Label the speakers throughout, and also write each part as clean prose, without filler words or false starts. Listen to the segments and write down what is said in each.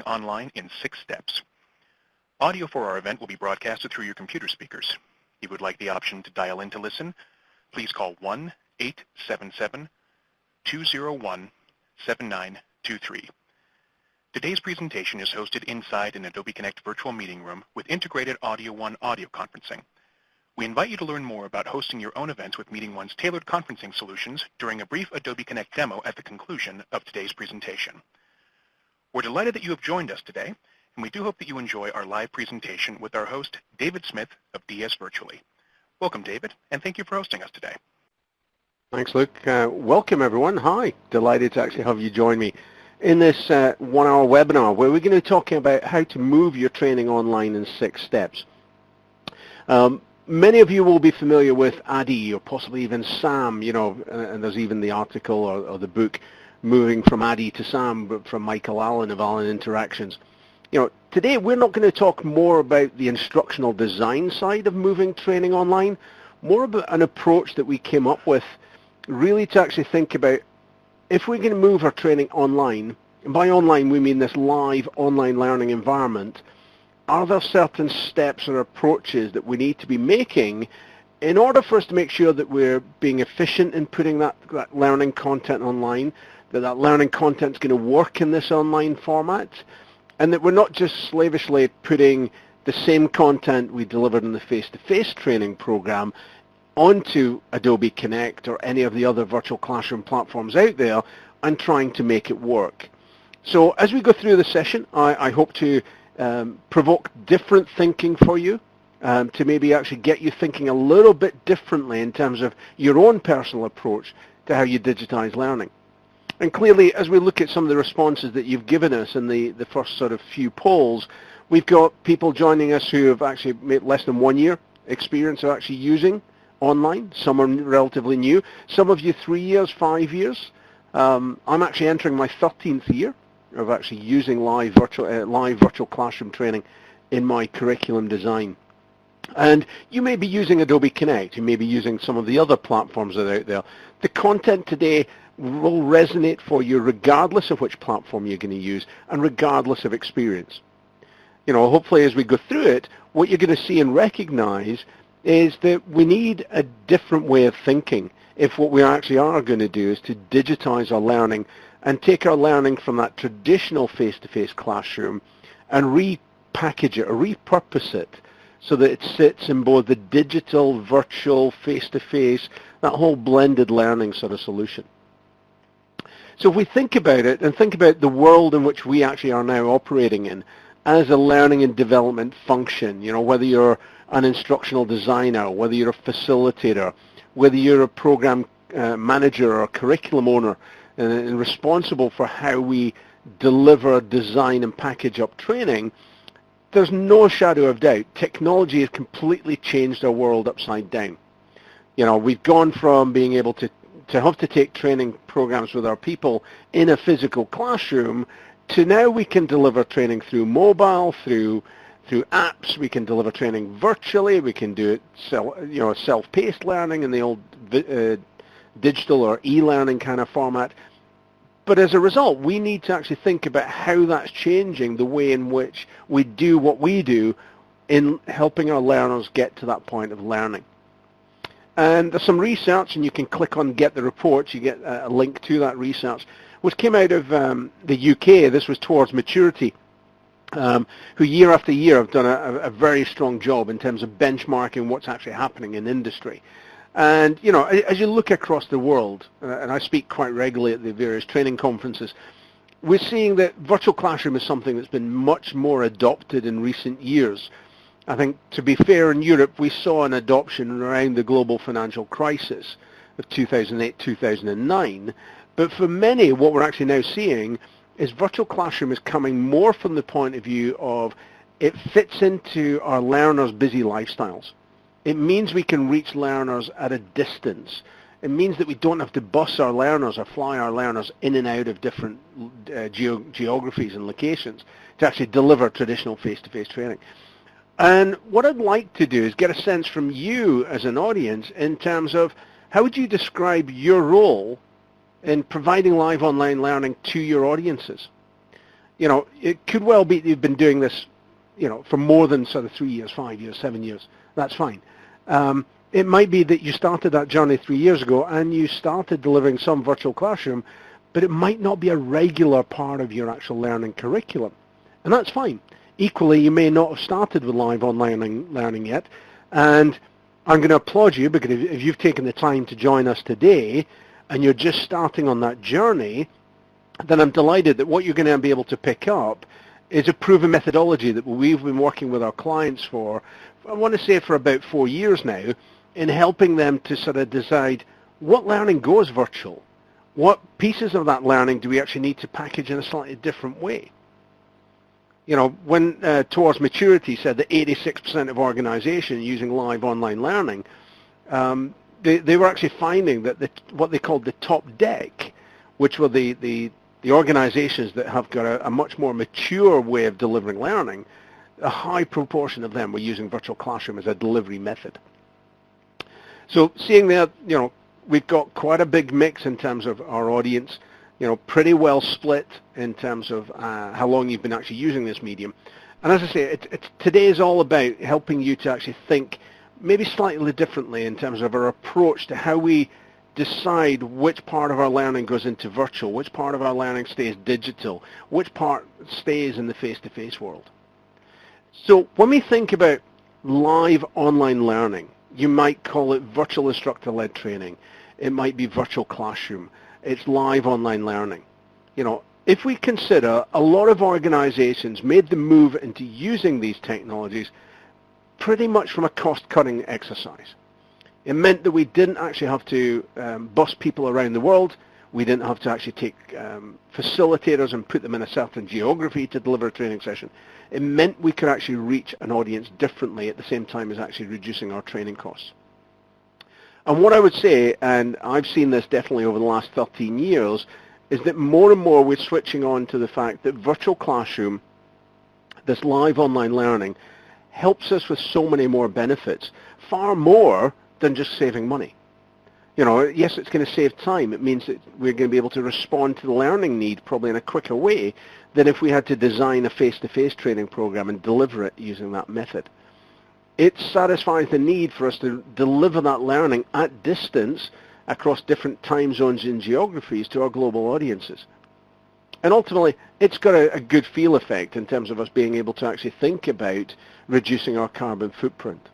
Speaker 1: online in 6 steps. Audio for our event will be broadcasted through your computer speakers. If you would like the option to dial in to listen, please call 1-877-201-7923. Today's presentation is hosted inside an Adobe Connect virtual meeting room with integrated AudioOne audio conferencing. We invite you to learn more about hosting your own events with Meeting One's tailored conferencing solutions during a brief Adobe Connect demo at the conclusion of today's presentation. We're delighted that you have joined us today, and we do hope that you enjoy our live presentation with our host, David Smith of DS Virtually. Welcome, David, and thank you for hosting us today.
Speaker 2: Thanks, Luke. Welcome, everyone. Hi. Delighted to actually have you join me in this one-hour webinar where we're going to be talking about how to move your training online in 6 steps. Many of you will be familiar with ADDIE or possibly even SAM, and there's even the article or the book Moving from ADDIE to SAM from Michael Allen of Allen Interactions. Today we're not going to talk more about the instructional design side of moving training online, more about an approach that we came up with really to actually think about if we're going to move our training online, and by online we mean this live online learning environment, are there certain steps or approaches that we need to be making in order for us to make sure that we're being efficient in putting that learning content online, that learning content is going to work in this online format, and that we're not just slavishly putting the same content we delivered in the face-to-face training program onto Adobe Connect or any of the other virtual classroom platforms out there and trying to make it work. So as we go through the session, I hope to provoke different thinking for you, to maybe actually get you thinking a little bit differently in terms of your own personal approach to how you digitize learning. And clearly, as we look at some of the responses that you've given us in the first sort of few polls, we've got people joining us who have actually made less than 1 year experience of actually using online. Some are relatively new. Some of you 3 years, 5 years. I'm actually entering my 13th year of actually using live virtual classroom training in my curriculum design. And you may be using Adobe Connect. You may be using some of the other platforms that are out there. The content today will resonate for you regardless of which platform you're going to use and regardless of experience. Hopefully as we go through it, what you're going to see and recognize is that we need a different way of thinking if what we actually are going to do is to digitize our learning and take our learning from that traditional face-to-face classroom and repackage it or repurpose it so that it sits in both the digital, virtual, face-to-face, that whole blended learning sort of solution. So if we think about it and think about the world in which we actually are now operating in as a learning and development function, whether you're an instructional designer, whether you're a facilitator, whether you're a program manager or a curriculum owner and responsible for how we deliver, design and package up training, there's no shadow of doubt technology has completely changed our world upside down. We've gone from being able to have to take training programs with our people in a physical classroom to now we can deliver training through mobile, through apps. We can deliver training virtually. We can do it self-paced learning in the old digital or e-learning kind of format. But as a result, we need to actually think about how that's changing the way in which we do what we do in helping our learners get to that point of learning. And there's some research, and you can click on Get the Reports. You get a link to that research, which came out of the UK. This was Towards Maturity, who year after year have done a very strong job in terms of benchmarking what's actually happening in industry. And, as you look across the world, and I speak quite regularly at the various training conferences, we're seeing that virtual classroom is something that's been much more adopted in recent years. I think, to be fair, in Europe, we saw an adoption around the global financial crisis of 2008, 2009. But for many, what we're actually now seeing is virtual classroom is coming more from the point of view of it fits into our learners' busy lifestyles. It means we can reach learners at a distance. It means that we don't have to bus our learners or fly our learners in and out of different geographies and locations to actually deliver traditional face-to-face training. And what I'd like to do is get a sense from you as an audience in terms of how would you describe your role in providing live online learning to your audiences? You know, it could well be that you've been doing this, you know, for more than sort of 3 years, 5 years, 7 years. That's fine. It might be that you started that journey 3 years ago and you started delivering some virtual classroom, but it might not be a regular part of your actual learning curriculum. And that's fine. Equally, you may not have started with live online learning yet, and I'm going to applaud you because if you've taken the time to join us today and you're just starting on that journey, then I'm delighted that what you're going to be able to pick up is a proven methodology that we've been working with our clients for, I want to say for about 4 years now, in helping them to sort of decide what learning goes virtual. What pieces of that learning do we actually need to package in a slightly different way? You know, when Towards Maturity said that 86% of organizations using live online learning, they were actually finding that what they called the top deck, which were the organizations that have got a much more mature way of delivering learning, a high proportion of them were using virtual classroom as a delivery method. So seeing that, you know, we've got quite a big mix in terms of our audience, you know, pretty well split in terms of how long you've been actually using this medium. And as I say, today is all about helping you to actually think maybe slightly differently in terms of our approach to how we decide which part of our learning goes into virtual, which part of our learning stays digital, which part stays in the face-to-face world. So when we think about live online learning, you might call it virtual instructor-led training. It might be virtual classroom. It's live online learning. You know, if we consider a lot of organizations made the move into using these technologies pretty much from a cost-cutting exercise. It meant that we didn't actually have to bus people around the world. We didn't have to actually take facilitators and put them in a certain geography to deliver a training session. It meant we could actually reach an audience differently at the same time as actually reducing our training costs. And what I would say, and I've seen this definitely over the last 13 years, is that more and more we're switching on to the fact that virtual classroom, this live online learning, helps us with so many more benefits, far more than just saving money. You know, yes, it's going to save time. It means that we're going to be able to respond to the learning need probably in a quicker way than if we had to design a face-to-face training program and deliver it using that method. It satisfies the need for us to deliver that learning at distance across different time zones and geographies to our global audiences. And ultimately, it's got a good feel effect in terms of us being able to actually think about reducing our carbon footprint.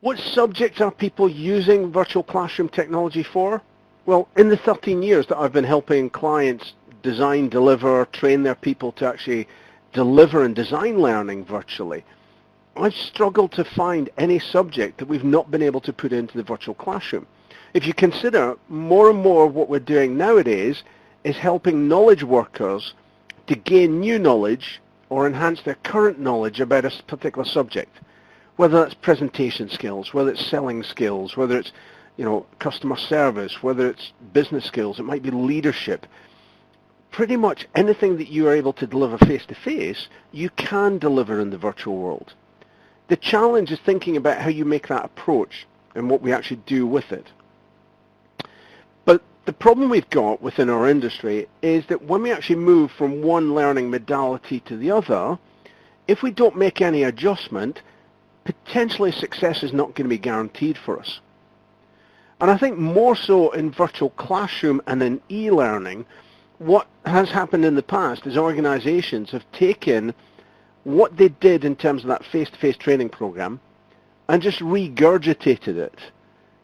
Speaker 2: What subjects are people using virtual classroom technology for? Well, in the 13 years that I've been helping clients design, deliver, train their people to actually deliver and design learning virtually, I've struggled to find any subject that we've not been able to put into the virtual classroom. If you consider more and more what we're doing nowadays is helping knowledge workers to gain new knowledge or enhance their current knowledge about a particular subject, whether that's presentation skills, whether it's selling skills, whether it's, you know, customer service, whether it's business skills, it might be leadership. Pretty much anything that you are able to deliver face-to-face, you can deliver in the virtual world. The challenge is thinking about how you make that approach and what we actually do with it. But the problem we've got within our industry is that when we actually move from one learning modality to the other, if we don't make any adjustment, potentially success is not going to be guaranteed for us. And I think more so in virtual classroom and in e-learning, what has happened in the past is organizations have taken what they did in terms of that face-to-face training program and just regurgitated it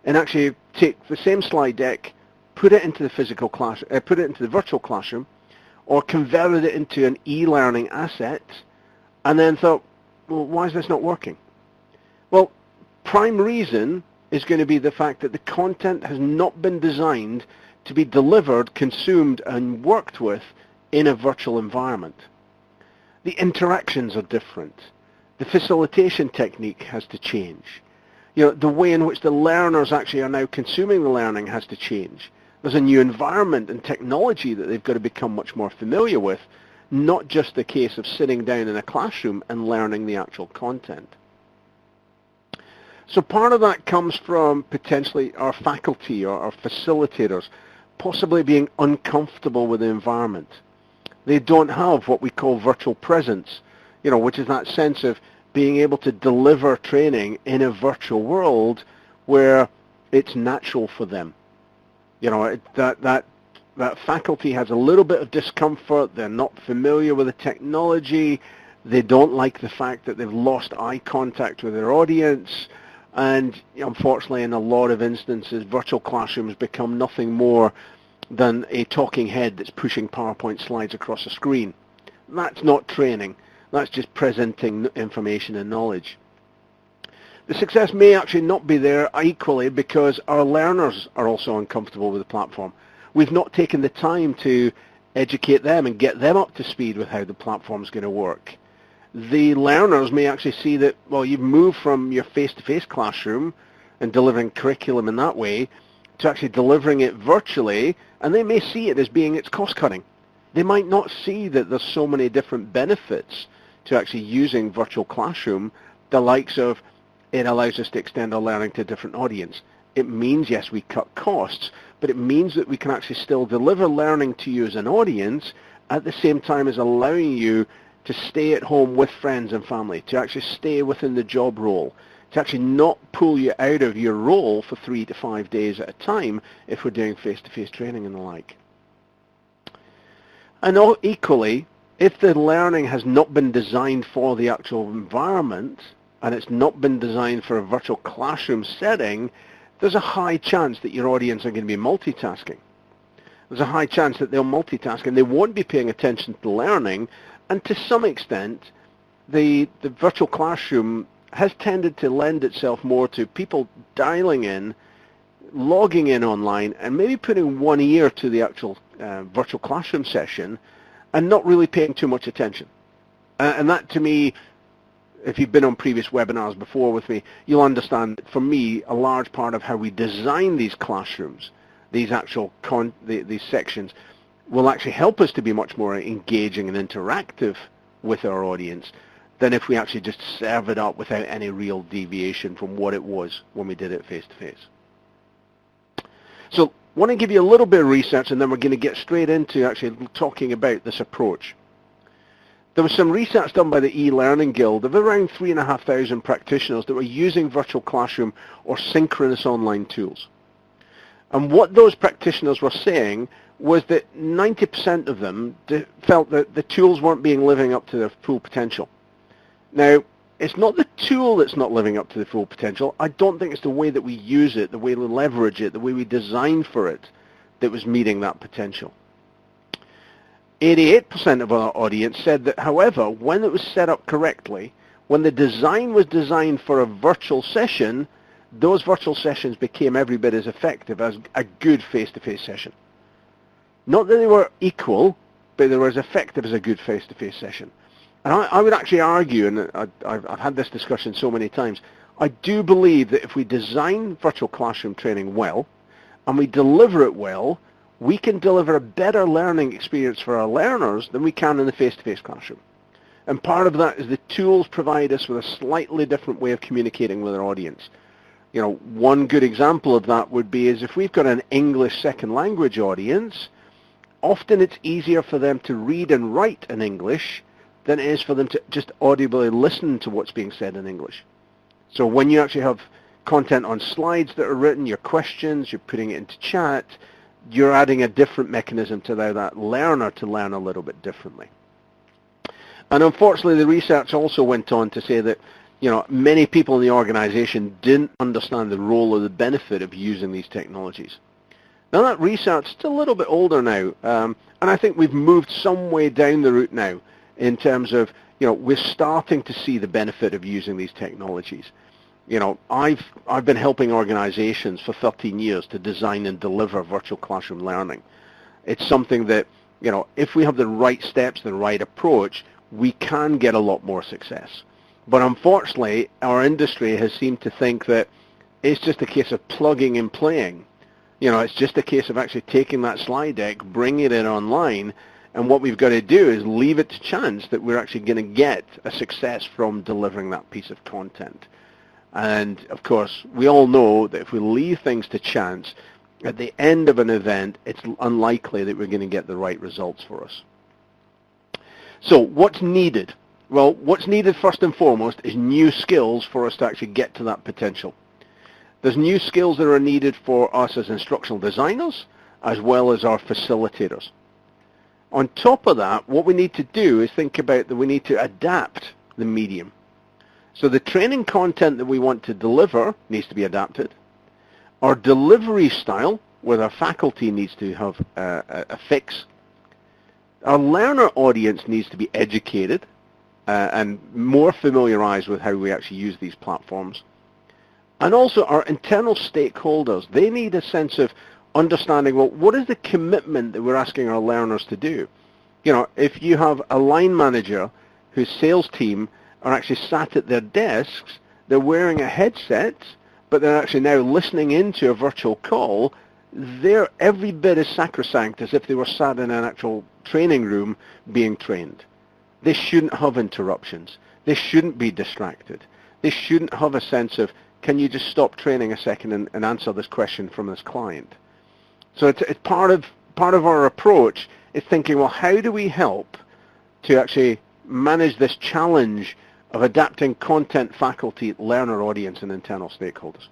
Speaker 2: and actually take the same slide deck, put it into the physical class, put it into the virtual classroom, or converted it into an e-learning asset, and then thought, well, why is this not working? Well, prime reason is going to be the fact that the content has not been designed to be delivered, consumed, and worked with in a virtual environment. The interactions are different. The facilitation technique has to change. You know, the way in which the learners actually are now consuming the learning has to change. There's a new environment and technology that they've got to become much more familiar with, not just the case of sitting down in a classroom and learning the actual content. So part of that comes from potentially our faculty or our facilitators possibly being uncomfortable with the environment. They don't have what we call virtual presence, which is that sense of being able to deliver training in a virtual world where it's natural for them. That faculty has a little bit of discomfort. They're not familiar with the technology. They don't like the fact that they've lost eye contact with their audience. And unfortunately, in a lot of instances, virtual classrooms become nothing more than a talking head that's pushing PowerPoint slides across a screen. That's not training. That's just presenting information and knowledge. The success may actually not be there equally because our learners are also uncomfortable with the platform. We've not taken the time to educate them and get them up to speed with how the platform is going to work. The learners may actually see that, well, you've moved from your face-to-face classroom and delivering curriculum in that way to actually delivering it virtually, and they may see it as being it's cost-cutting. They might not see that there's so many different benefits to actually using virtual classroom, the likes of it allows us to extend our learning to a different audience. It means, yes, we cut costs, but it means that we can actually still deliver learning to you as an audience at the same time as allowing you to stay at home with friends and family, to actually stay within the job role, to actually not pull you out of your role for 3 to 5 days at a time if we're doing face-to-face training and the like. And equally, if the learning has not been designed for the actual environment, and it's not been designed for a virtual classroom setting, there's a high chance that your audience are going to be multitasking. There's a high chance that they'll multitask and they won't be paying attention to learning, and to some extent, the virtual classroom has tended to lend itself more to people dialing in, logging in online, and maybe putting one ear to the actual virtual classroom session and not really paying too much attention. And that, to me, if you've been on previous webinars before with me, you'll understand that for me, a large part of how we design these classrooms, these actual these sections, will actually help us to be much more engaging and interactive with our audience than if we actually just serve it up without any real deviation from what it was when we did it face-to-face. So I want to give you a little bit of research, and then we're going to get straight into actually talking about this approach. There was some research done by the e-Learning Guild of around 3,500 practitioners that were using virtual classroom or synchronous online tools. And what those practitioners were saying was that 90% of them felt that the tools weren't living up to their full potential. Now, it's not the tool that's not living up to the full potential. I don't think it's the way that we use it, the way we leverage it, the way we design for it that was meeting that potential. 88% of our audience said that, however, when it was set up correctly, when the design was designed for a virtual session, those virtual sessions became every bit as effective as a good face-to-face session. Not that they were equal, but they were as effective as a good face-to-face session. And I would actually argue, and I've had this discussion so many times, I do believe that if we design virtual classroom training well, and we deliver it well, we can deliver a better learning experience for our learners than we can in the face-to-face classroom. And part of that is the tools provide us with a slightly different way of communicating with our audience. One good example of that would be is if we've got an English second language audience, often it's easier for them to read and write in English than it is for them to just audibly listen to what's being said in English. So when you actually have content on slides that are written, your questions, you're putting it into chat, you're adding a different mechanism to allow that learner to learn a little bit differently. And unfortunately, the research also went on to say that many people in the organization didn't understand the role or the benefit of using these technologies. Now that research is a little bit older now, and I think we've moved some way down the route now in terms of, we're starting to see the benefit of using these technologies. I've been helping organizations for 13 years to design and deliver virtual classroom learning. It's something that, if we have the right steps, the right approach, we can get a lot more success. But unfortunately, our industry has seemed to think that it's just a case of plugging and playing. It's just a case of actually taking that slide deck, bringing it in online, and what we've got to do is leave it to chance that we're actually going to get a success from delivering that piece of content. And of course, we all know that if we leave things to chance, at the end of an event, it's unlikely that we're going to get the right results for us. So what's needed? Well, what's needed first and foremost is new skills for us to actually get to that potential. There's new skills that are needed for us as instructional designers as well as our facilitators. On top of that, what we need to do is think about that we need to adapt the medium. So the training content that we want to deliver needs to be adapted. Our delivery style with our faculty needs to have a fix. Our learner audience needs to be educated and more familiarized with how we actually use these platforms. And also our internal stakeholders, they need a sense of understanding, well, what is the commitment that we're asking our learners to do? You know, if you have a line manager whose sales team are actually sat at their desks, they're wearing a headset, but they're actually now listening into a virtual call, they're every bit as sacrosanct as if they were sat in an actual training room being trained. They shouldn't have interruptions. They shouldn't be distracted. They shouldn't have a sense of, can you just stop training a second and answer this question from this client? So it's part of our approach is thinking, well, how do we help to actually manage this challenge of adapting content, faculty, learner audience, and internal stakeholders?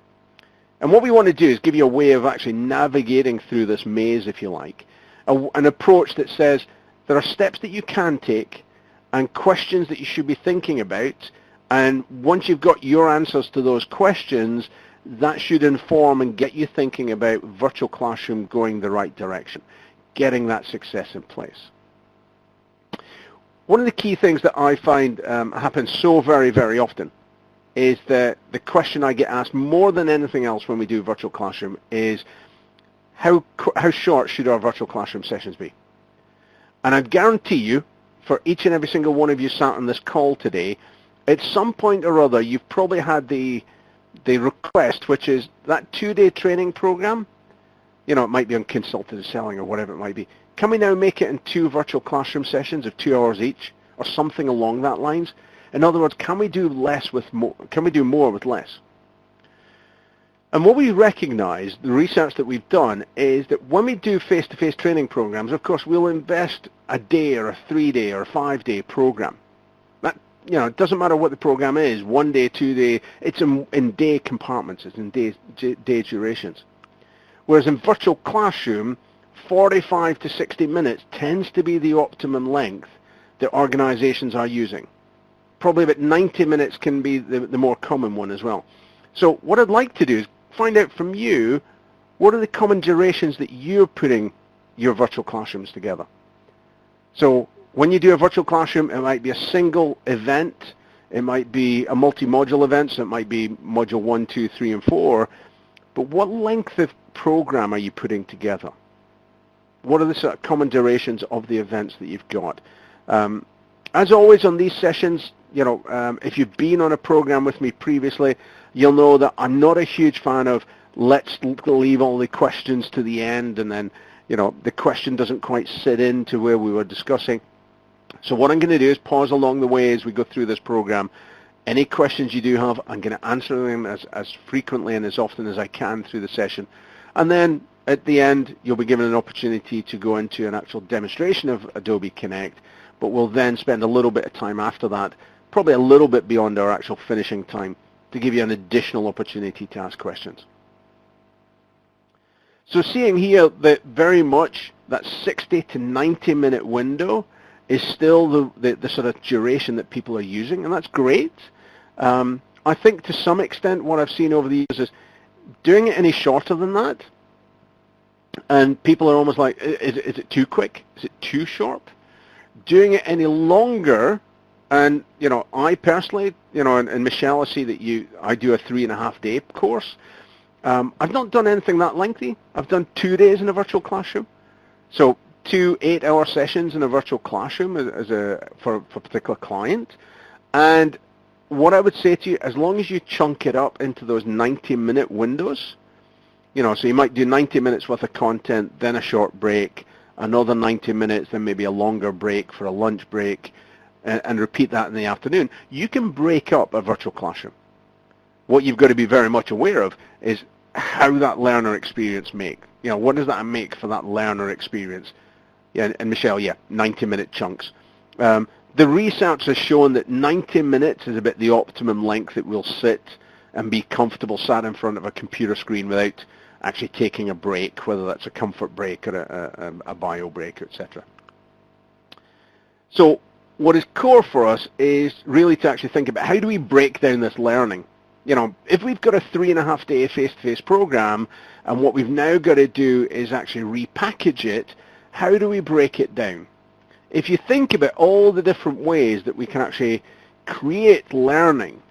Speaker 2: And what we want to do is give you a way of actually navigating through this maze, if you like, an approach that says there are steps that you can take and questions that you should be thinking about, and once you've got your answers to those questions, that should inform and get you thinking about virtual classroom going the right direction, getting that success in place. One of the key things that I find happens so very, very often is that the question I get asked more than anything else when we do virtual classroom is, how short should our virtual classroom sessions be? And I guarantee you, for each and every single one of you sat on this call today, at some point or other, you've probably had the request, which is that 2-day training program, you know, it might be on consultative selling or whatever it might be. Can we now make it in 2 virtual classroom sessions of 2 hours each or something along that lines? In other words, can we do less with more? Can we do more with less? And what we recognize, the research that we've done, is that when we do face-to-face training programs, of course, we'll invest a day or a 3-day or a 5-day program. That, you know, it doesn't matter what the program is, 1 day, 2 day, it's in day compartments, it's in day durations. Whereas in virtual classroom, 45 to 60 minutes tends to be the optimum length that organizations are using. Probably about 90 minutes can be the more common one as well. So what I'd like to do is find out from you, what are the common durations that you're putting your virtual classrooms together? So when you do a virtual classroom, it might be a single event, it might be a multi-module event, so it might be module 1, 2, 3, and 4, but what length of program are you putting together? What are the sort of common durations of the events that you've got? As always on these sessions, you know, if you've been on a program with me previously, you'll know that I'm not a huge fan of let's leave all the questions to the end and then, you know, the question doesn't quite sit into where we were discussing. So what I'm going to do is pause along the way as we go through this program. Any questions you do have, I'm going to answer them as frequently and as often as I can through the session. And then at the end, you'll be given an opportunity to go into an actual demonstration of Adobe Connect, but we'll then spend a little bit of time after that, probably a little bit beyond our actual finishing time, to give you an additional opportunity to ask questions. So seeing here that very much that 60 to 90 minute window is still the sort of duration that people are using, and that's great. I think to some extent what I've seen over the years is doing it any shorter than that, and people are almost like, is it too quick? Is it too short? Doing it any longer, and you know, I personally, you know, and Michelle, I see that I do a 3.5-day course. I've not done anything that lengthy. I've done 2 days in a virtual classroom, so 2 8-hour sessions in a virtual classroom for a particular client. And what I would say to you, as long as you chunk it up into those 90-minute windows, you know, so you might do 90 minutes worth of content, then a short break, another 90 minutes, then maybe a longer break for a lunch break, and repeat that in the afternoon. You can break up a virtual classroom. What you've got to be very much aware of is how that learner experience make. You know, what does that make for that learner experience? Yeah, and Michelle, yeah, 90-minute chunks. The research has shown that 90 minutes is about the optimum length that we'll sit and be comfortable sat in front of a computer screen without actually taking a break, whether that's a comfort break or a bio break, etc. So what is core for us is really to actually think about how do we break down this learning. You know, if we've got a 3.5-day face-to-face program and what we've now got to do is actually repackage it, how do we break it down? If you think about all the different ways that we can actually create learning,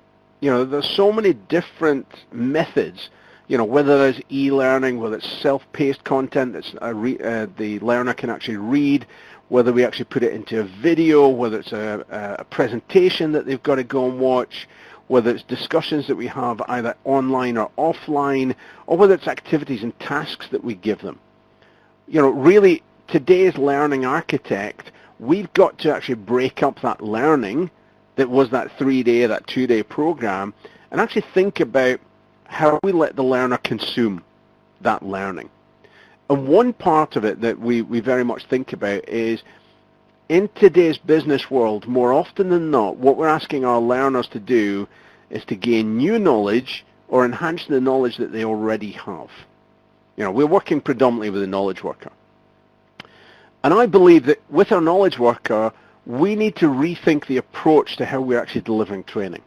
Speaker 2: you know, there's so many different methods, you know, whether there's e-learning, whether it's self-paced content that the learner can actually read, whether we actually put it into a video, whether it's a presentation that they've got to go and watch, whether it's discussions that we have either online or offline, or whether it's activities and tasks that we give them. You know, really, today's learning architect, we've got to actually break up that learning that was that 3-day, that 2-day program, and actually think about how we let the learner consume that learning. And one part of it that we very much think about is, in today's business world, more often than not, what we're asking our learners to do is to gain new knowledge or enhance the knowledge that they already have. You know, we're working predominantly with a knowledge worker. And I believe that with our knowledge worker, we need to rethink the approach to how we're actually delivering training.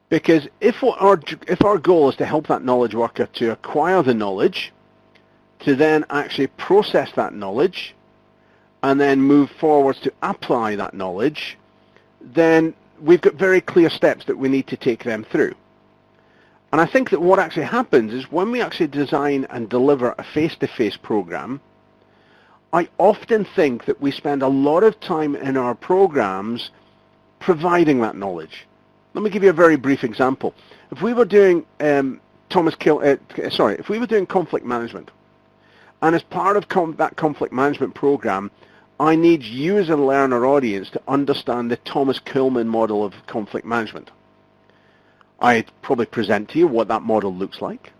Speaker 2: Because if our goal is to help that knowledge worker to acquire the knowledge, to then actually process that knowledge, and then move forwards to apply that knowledge, then we've got very clear steps that we need to take them through. And I think that what actually happens is when we actually design and deliver a face-to-face program, I often think that we spend a lot of time in our programs providing that knowledge. Let me give you a very brief example. If we were doing if we were doing conflict management, and as part of that conflict management program, I need you as a learner audience to understand the Thomas Kuhlman model of conflict management. I'd probably present to you what that model looks like.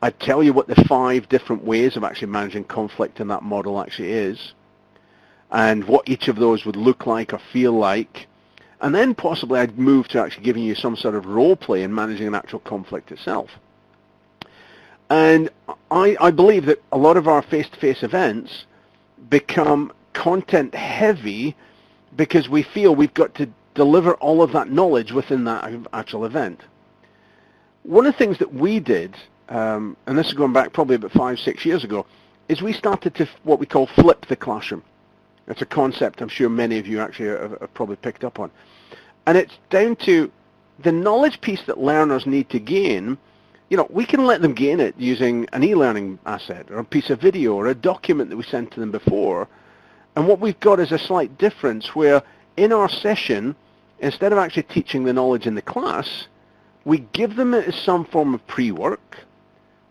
Speaker 2: I'd tell you what the 5 different ways of actually managing conflict in that model actually is, and what each of those would look like or feel like. And then possibly I'd move to actually giving you some sort of role play in managing an actual conflict itself. And I believe that a lot of our face-to-face events become content heavy because we feel we've got to deliver all of that knowledge within that actual event. One of the things that we did, and this is going back probably about 5-6 years ago, is we started to what we call flip the classroom. It's a concept I'm sure many of you actually have probably picked up on. And it's down to the knowledge piece that learners need to gain. You know, we can let them gain it using an e-learning asset or a piece of video or a document that we sent to them before. And what we've got is a slight difference where in our session, instead of actually teaching the knowledge in the class, we give them it as some form of pre-work.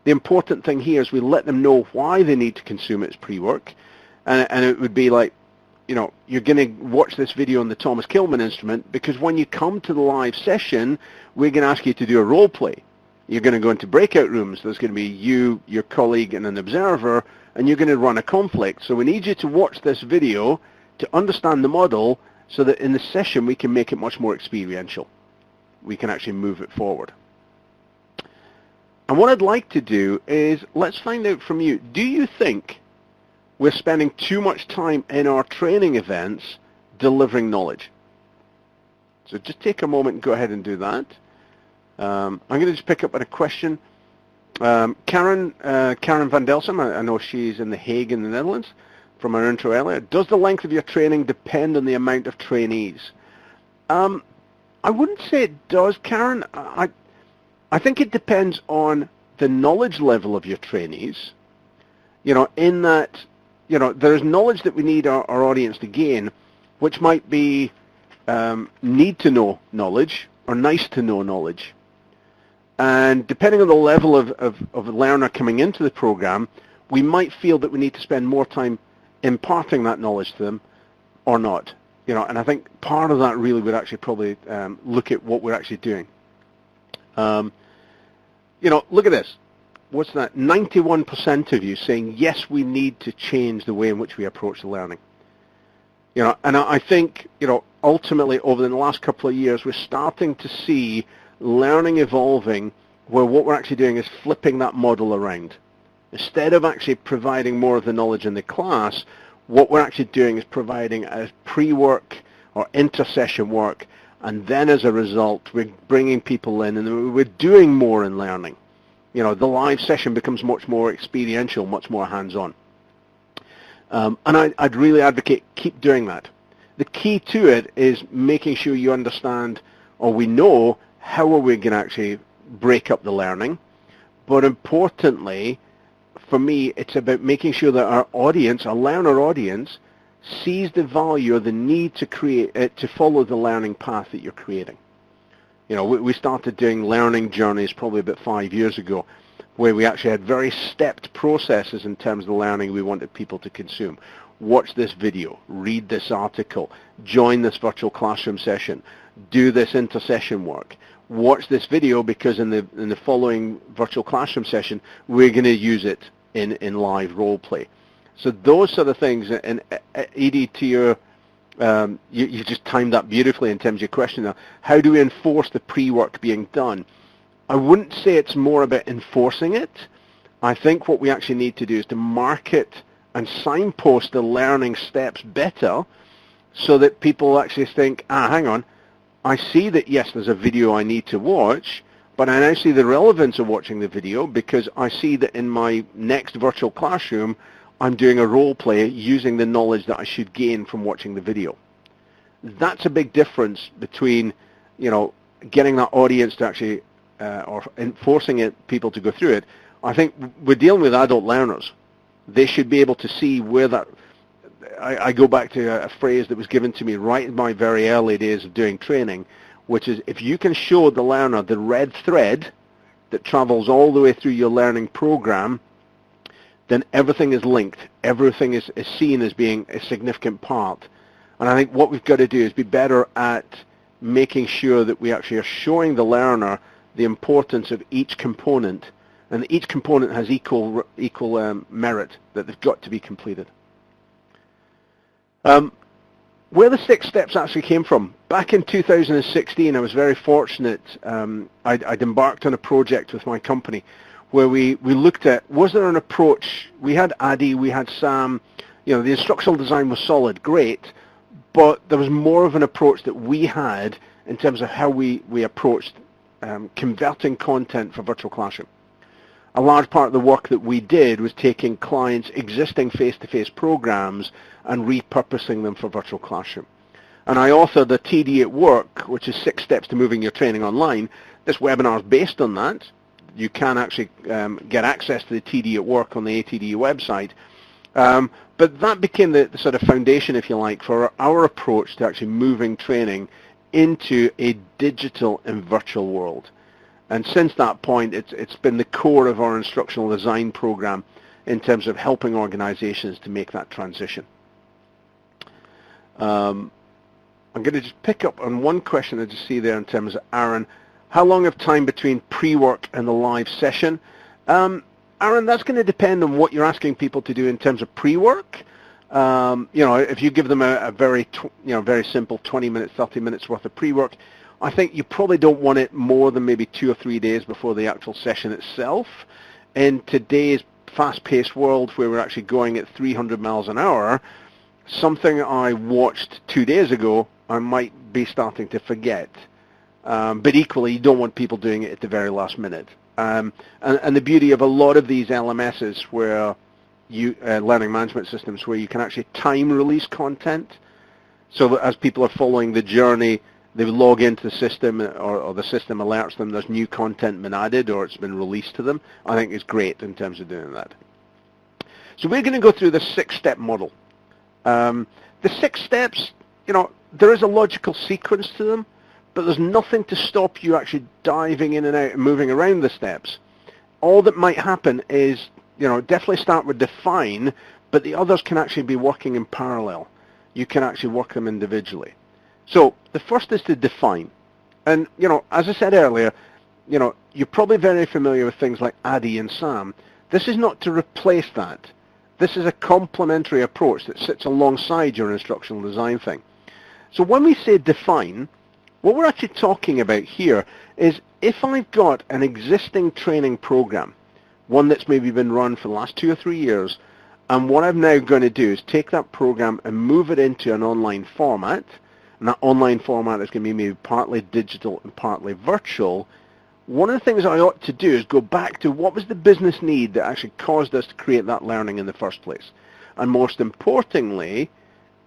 Speaker 2: The important thing here is we let them know why they need to consume it as pre-work. And it would be like, you know, you're going to watch this video on the Thomas Kuhlman instrument because when you come to the live session, we're going to ask you to do a role play. You're going to go into breakout rooms. There's going to be you, your colleague, and an observer, and you're going to run a conflict. So we need you to watch this video to understand the model so that in the session we can make it much more experiential. We can actually move it forward. And what I'd like to do is, let's find out from you, do you think we're spending too much time in our training events delivering knowledge? So just take a moment and go ahead and do that. I'm going to just pick up on a question. Karen van Delsum, I know she's in The Hague in the Netherlands, from our intro earlier. Does the length of your training depend on the amount of trainees? I wouldn't say it does, Karen. I think it depends on the knowledge level of your trainees. You know, in that, you know, there's knowledge that we need our audience to gain, which might be need to know knowledge or nice to know knowledge. And depending on the level of a learner coming into the program, we might feel that we need to spend more time imparting that knowledge to them or not. You know, and I think part of that really would actually probably look at what we're actually doing. You know, look at this. What's that? 91% of you saying, yes, we need to change the way in which we approach the learning. And I think, ultimately over the last couple of years, we're starting to see learning evolving where what we're actually doing is flipping that model around. Instead of actually providing more of the knowledge in the class, what we're actually doing is providing a pre-work or inter-session work, and then as a result, we're bringing people in and we're doing more in learning. The live session becomes much more experiential, much more hands-on. And I'd really advocate keep doing that. The key to it is making sure you understand, or we know, how are we going to actually break up the learning. But importantly, for me, it's about making sure that our audience, our learner audience, sees the value or the need to to follow the learning path that you're creating. We started doing learning journeys probably about 5 years ago, where we actually had very stepped processes in terms of the learning we wanted people to consume. Watch this video, read this article, join this virtual classroom session, do this inter-session work, watch this video because in the following virtual classroom session, we're going to use it in live role play. So those sort of things, and Edie, to your, you just timed that beautifully in terms of your question now. How do we enforce the pre-work being done? I wouldn't say it's more about enforcing it. I think what we actually need to do is to market and signpost the learning steps better so that people actually think, hang on, I see that, yes, there's a video I need to watch, but I now see the relevance of watching the video because I see that in my next virtual classroom, I'm doing a role play using the knowledge that I should gain from watching the video. That's a big difference between, getting that audience to actually, or enforcing people to go through it. I think we're dealing with adult learners. They should be able to see where that, I go back to a phrase that was given to me right in my very early days of doing training, which is if you can show the learner the red thread that travels all the way through your learning program, then everything is linked. Everything is seen as being a significant part. And I think what we've got to do is be better at making sure that we actually are showing the learner the importance of each component, and each component has equal merit, that they've got to be completed. Where the 6 steps actually came from, back in 2016, I was very fortunate. I'd embarked on a project with my company where we looked at, was there an approach? We had Adi, we had Sam, the instructional design was solid, great, but there was more of an approach that we had in terms of how we approached converting content for virtual classroom. A large part of the work that we did was taking clients' existing face-to-face programs and repurposing them for virtual classroom. And I authored the TD at Work, which is 6 steps to moving your training online. This webinar is based on that. You can actually get access to the TD at Work on the ATD website. But that became the sort of foundation, if you like, for our approach to actually moving training into a digital and virtual world. And since that point, it's been the core of our instructional design program in terms of helping organizations to make that transition. I'm going to just pick up on one question I just see there in terms of Aaron. How long of time between pre-work and the live session? Aaron, that's going to depend on what you're asking people to do in terms of pre-work. If you give them a very, very simple 20 minutes, 30 minutes worth of pre-work, I think you probably don't want it more than maybe 2 or 3 days before the actual session itself. In today's fast-paced world where we're actually going at 300 miles an hour, something I watched 2 days ago, I might be starting to forget. But equally, you don't want people doing it at the very last minute. And the beauty of a lot of these LMSs where learning management systems where you can actually time release content, so that as people are following the journey, they log into the system or the system alerts them there's new content been added or it's been released to them. I think it's great in terms of doing that. So we're going to go through the 6-step model. The 6 steps, there is a logical sequence to them, but there's nothing to stop you actually diving in and out and moving around the steps. All that might happen is, definitely start with define, but the others can actually be working in parallel. You can actually work them individually. So the first is to define. And, as I said earlier, you're probably very familiar with things like Adi and Sam. This is not to replace that. This is a complementary approach that sits alongside your instructional design thing. So when we say define, what we're actually talking about here is if I've got an existing training program, one that's maybe been run for the last 2 or 3 years, and what I'm now going to do is take that program and move it into an online format, and that online format is going to be maybe partly digital and partly virtual. One of the things I ought to do is go back to what was the business need that actually caused us to create that learning in the first place. And most importantly,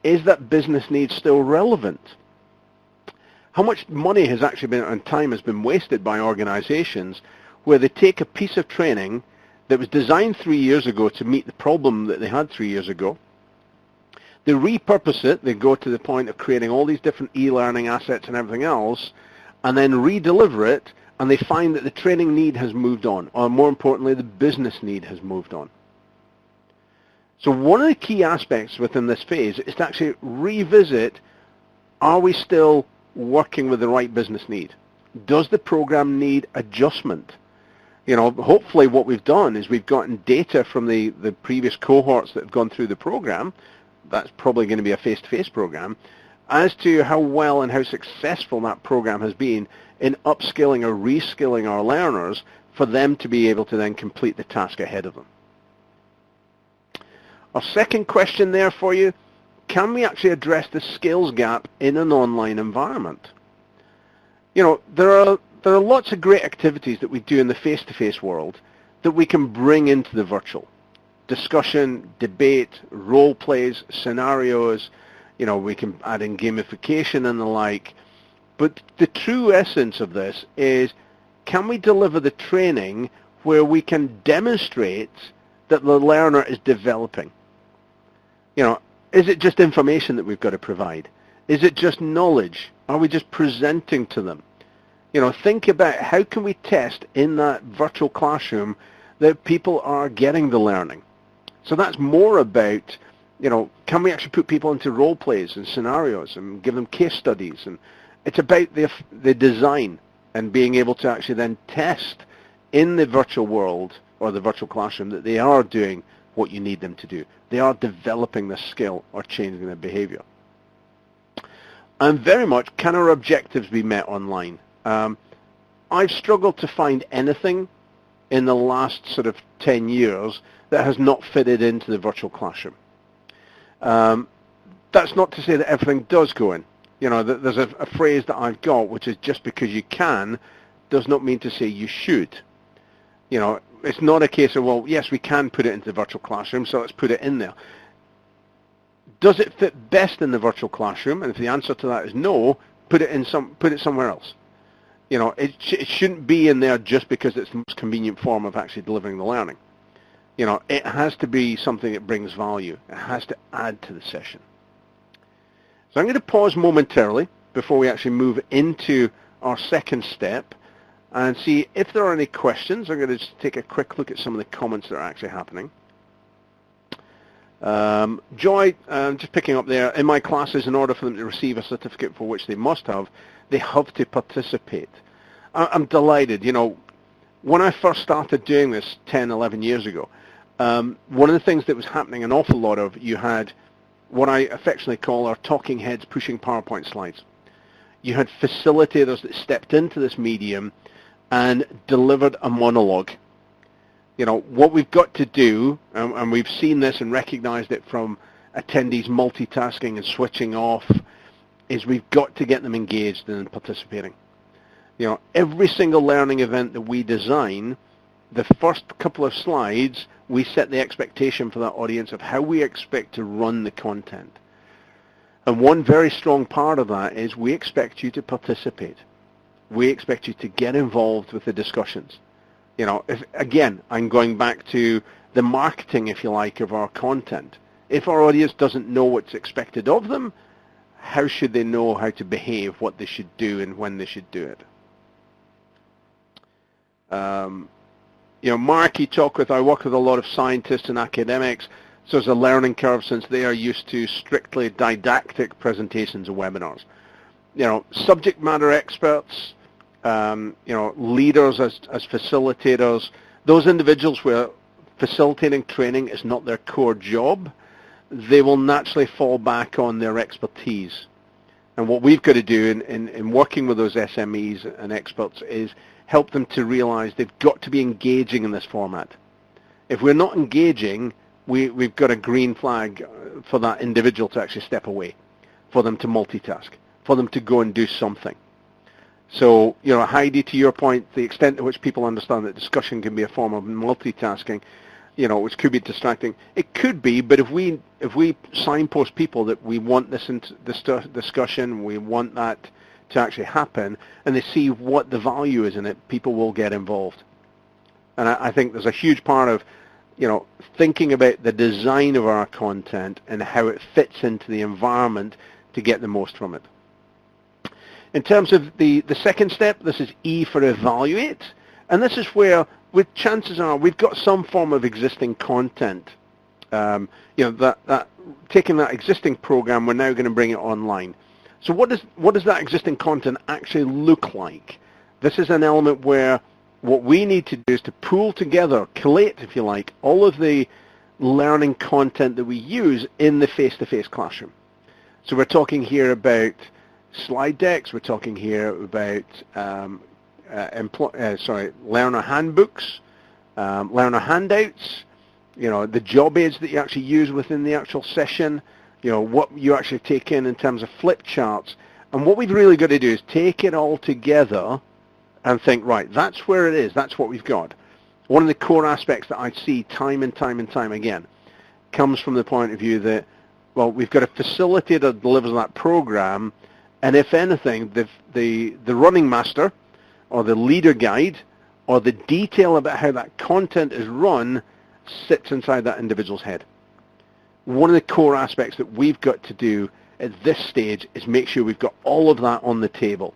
Speaker 2: is that business need still relevant? How much money has actually been and time has been wasted by organizations where they take a piece of training that was designed 3 years ago to meet the problem that they had 3 years ago. They repurpose it, they go to the point of creating all these different e-learning assets and everything else, and then re-deliver it, and they find that the training need has moved on, or more importantly, the business need has moved on. So one of the key aspects within this phase is to actually revisit, are we still working with the right business need? Does the program need adjustment? You know, hopefully what we've done is we've gotten data from the previous cohorts that have gone through the program, that's probably going to be a face-to-face program, as to how well and how successful that program has been in upskilling or reskilling our learners for them to be able to then complete the task ahead of them. Our second question there for you, can we actually address the skills gap in an online environment? You know, there are lots of great activities that we do in the face-to-face world that we can bring into the virtual. Discussion, debate, role plays, scenarios, you know, we can add in gamification and the like. But the true essence of this is, can we deliver the training where we can demonstrate that the learner is developing? You know, is it just information that we've got to provide? Is it just knowledge? Are we just presenting to them? You know, think about how can we test in that virtual classroom that people are getting the learning. So that's more about, you know, can we actually put people into role plays and scenarios and give them case studies? And it's about the design and being able to actually then test in the virtual world or the virtual classroom that they are doing what you need them to do. They are developing the skill or changing their behavior. And very much, can our objectives be met online? I've struggled to find anything in the last sort of 10 years that has not fitted into the virtual classroom. That's not to say that everything does go in. You know, there's a phrase that I've got, which is just because you can does not mean to say you should. You know, it's not a case of, well, yes, we can put it into the virtual classroom, so let's put it in there. Does it fit best in the virtual classroom? And if the answer to that is no, put it somewhere else. You know, it shouldn't be in there just because it's the most convenient form of actually delivering the learning. You know, it has to be something that brings value. It has to add to the session. So I'm going to pause momentarily before we actually move into our second step and see if there are any questions. I'm going to just take a quick look at some of the comments that are actually happening. Joy, just picking up there, in my classes, in order for them to receive a certificate for which they must have, they have to participate. I'm delighted. You know, when I first started doing this 10, 11 years ago, one of the things that was happening an awful lot of, you had what I affectionately call our talking heads pushing PowerPoint slides. You had facilitators that stepped into this medium and delivered a monologue. You know, what we've got to do, and we've seen this and recognized it from attendees multitasking and switching off, is we've got to get them engaged and participating. You know, every single learning event that we design, the first couple of slides, we set the expectation for that audience of how we expect to run the content. And one very strong part of that is we expect you to participate. We expect you to get involved with the discussions. You know, again, I'm going back to the marketing, if you like, of our content. If our audience doesn't know what's expected of them, how should they know how to behave, what they should do, and when they should do it? You know, Mark, I work with a lot of scientists and academics, so there's a learning curve since they are used to strictly didactic presentations and webinars. You know, subject matter experts, you know, leaders as facilitators, those individuals where facilitating training is not their core job, they will naturally fall back on their expertise. And what we've got to do in working with those SMEs and experts is help them to realize they've got to be engaging in this format. If we're not engaging, we've got a green flag for that individual to actually step away, for them to multitask, for them to go and do something. So, Heidi, to your point, the extent to which people understand that discussion can be a form of multitasking, which could be distracting, it could be, but if we signpost people that we want this discussion, we want that to actually happen, and they see what the value is in it, people will get involved. And I think there's a huge part of, thinking about the design of our content and how it fits into the environment to get the most from it. In terms of the second step, this is E for evaluate, and this is where, with chances are, we've got some form of existing content. Taking that existing program, we're now going to bring it online. So what does that existing content actually look like? This is an element where what we need to do is to pool together, collate, if you like, all of the learning content that we use in the face-to-face classroom. So we're talking here about slide decks, we're talking here about learner handbooks, learner handouts, the job aids that you actually use within the actual session, what you actually take in terms of flip charts. And what we've really got to do is take it all together and think, right, that's where it is, that's what we've got. One of the core aspects that I see time and time and time again comes from the point of view that, well, we've got a facilitator that delivers that program, and if anything, the running master or the leader guide or the detail about how that content is run sits inside that individual's head. One of the core aspects that we've got to do at this stage is make sure we've got all of that on the table.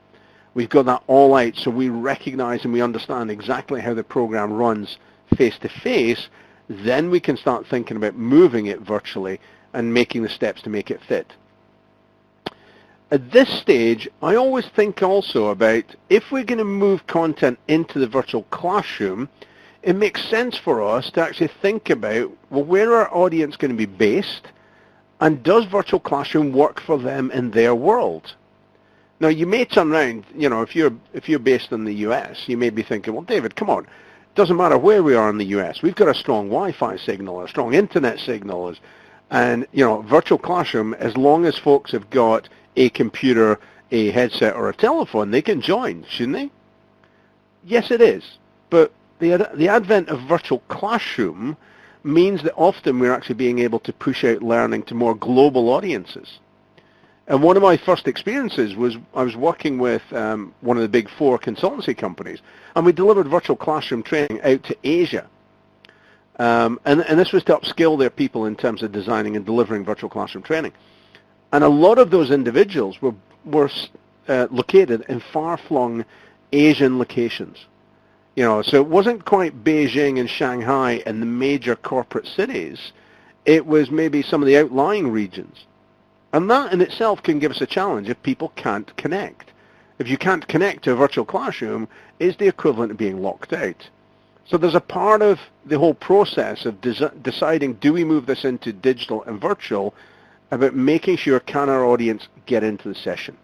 Speaker 2: We've got that all out so we recognize and we understand exactly how the program runs face-to-face. Then we can start thinking about moving it virtually and making the steps to make it fit. At this stage, I always think also about if we're going to move content into the virtual classroom, it makes sense for us to actually think about, well, where are our audience going to be based, and does virtual classroom work for them in their world? Now, you may turn around, if you're based in the US, you may be thinking, well, David, come on, it doesn't matter where we are in the US. We've got a strong Wi-Fi signal, a strong internet signal, and virtual classroom, as long as folks have got a computer, a headset, or a telephone, they can join, shouldn't they? Yes, it is. But the advent of virtual classroom means that often we're actually being able to push out learning to more global audiences. And one of my first experiences was I was working with one of the big 4 consultancy companies, and we delivered virtual classroom training out to Asia. And this was to upskill their people in terms of designing and delivering virtual classroom training. And a lot of those individuals were located in far-flung Asian locations. So it wasn't quite Beijing and Shanghai and the major corporate cities. It was maybe some of the outlying regions. And that in itself can give us a challenge if people can't connect. If you can't connect to a virtual classroom, it's the equivalent of being locked out. So there's a part of the whole process of deciding, do we move this into digital and virtual, about making sure can our audience get into the session.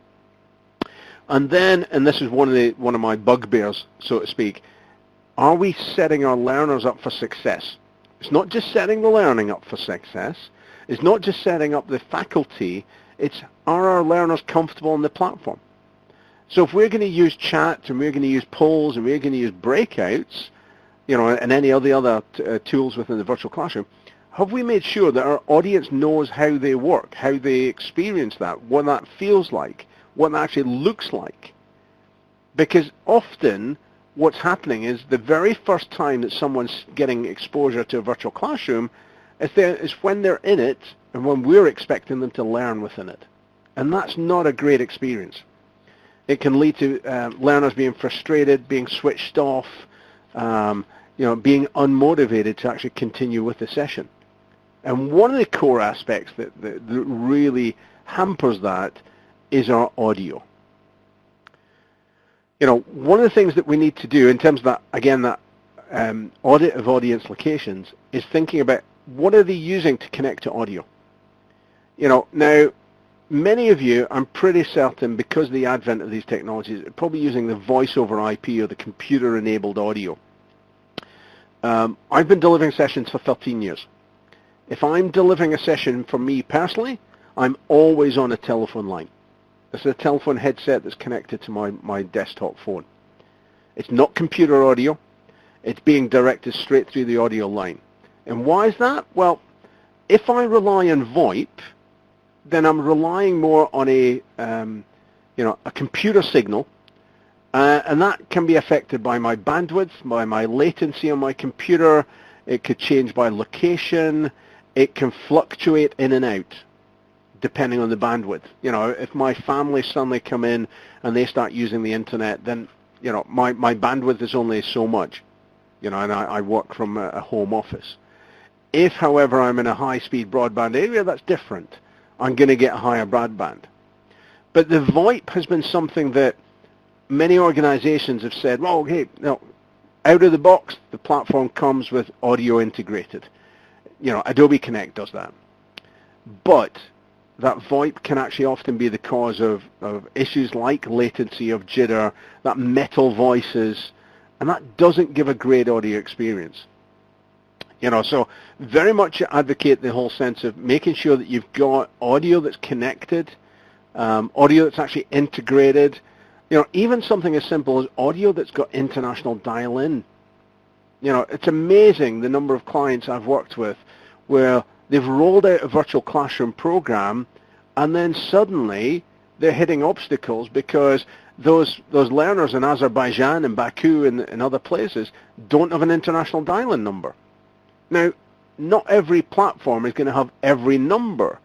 Speaker 2: And then, and this is one of my bugbears, so to speak, are we setting our learners up for success? It's not just setting the learning up for success. It's not just setting up the faculty. It's, are our learners comfortable on the platform? So if we're going to use chat and we're going to use polls and we're going to use breakouts, and any of the other tools within the virtual classroom, have we made sure that our audience knows how they work, how they experience that, what that feels like, what that actually looks like? Because often what's happening is the very first time that someone's getting exposure to a virtual classroom is when they're in it and when we're expecting them to learn within it. And that's not a great experience. It can lead to learners being frustrated, being switched off, being unmotivated to actually continue with the session. And one of the core aspects that really hampers that is our audio. One of the things that we need to do in terms of that, again, that audit of audience locations is thinking about what are they using to connect to audio. Now, many of you, I'm pretty certain, because of the advent of these technologies, are probably using the voice over IP or the computer-enabled audio. I've been delivering sessions for 13 years. If I'm delivering a session for me personally, I'm always on a telephone line. It's a telephone headset that's connected to my desktop phone. It's not computer audio. It's being directed straight through the audio line. And why is that? Well, if I rely on VoIP, then I'm relying more on a computer signal, and that can be affected by my bandwidth, by my latency on my computer. It could change by location. It can fluctuate in and out depending on the bandwidth. If my family suddenly come in and they start using the internet, then my bandwidth is only so much. And I work from a home office. If, however, I'm in a high-speed broadband area, that's different. I'm going to get higher broadband. But the VoIP has been something that many organizations have said, well, hey, out of the box, the platform comes with audio integrated. Adobe Connect does that. But that VoIP can actually often be the cause of issues like latency, of jitter, that metal voices, and that doesn't give a great audio experience. So very much advocate the whole sense of making sure that you've got audio that's connected, audio that's actually integrated, even something as simple as audio that's got international dial-in. It's amazing the number of clients I've worked with where they've rolled out a virtual classroom program and then suddenly they're hitting obstacles because those learners in Azerbaijan and Baku and other places don't have an international dial-in number. Now, not every platform is going to have every number,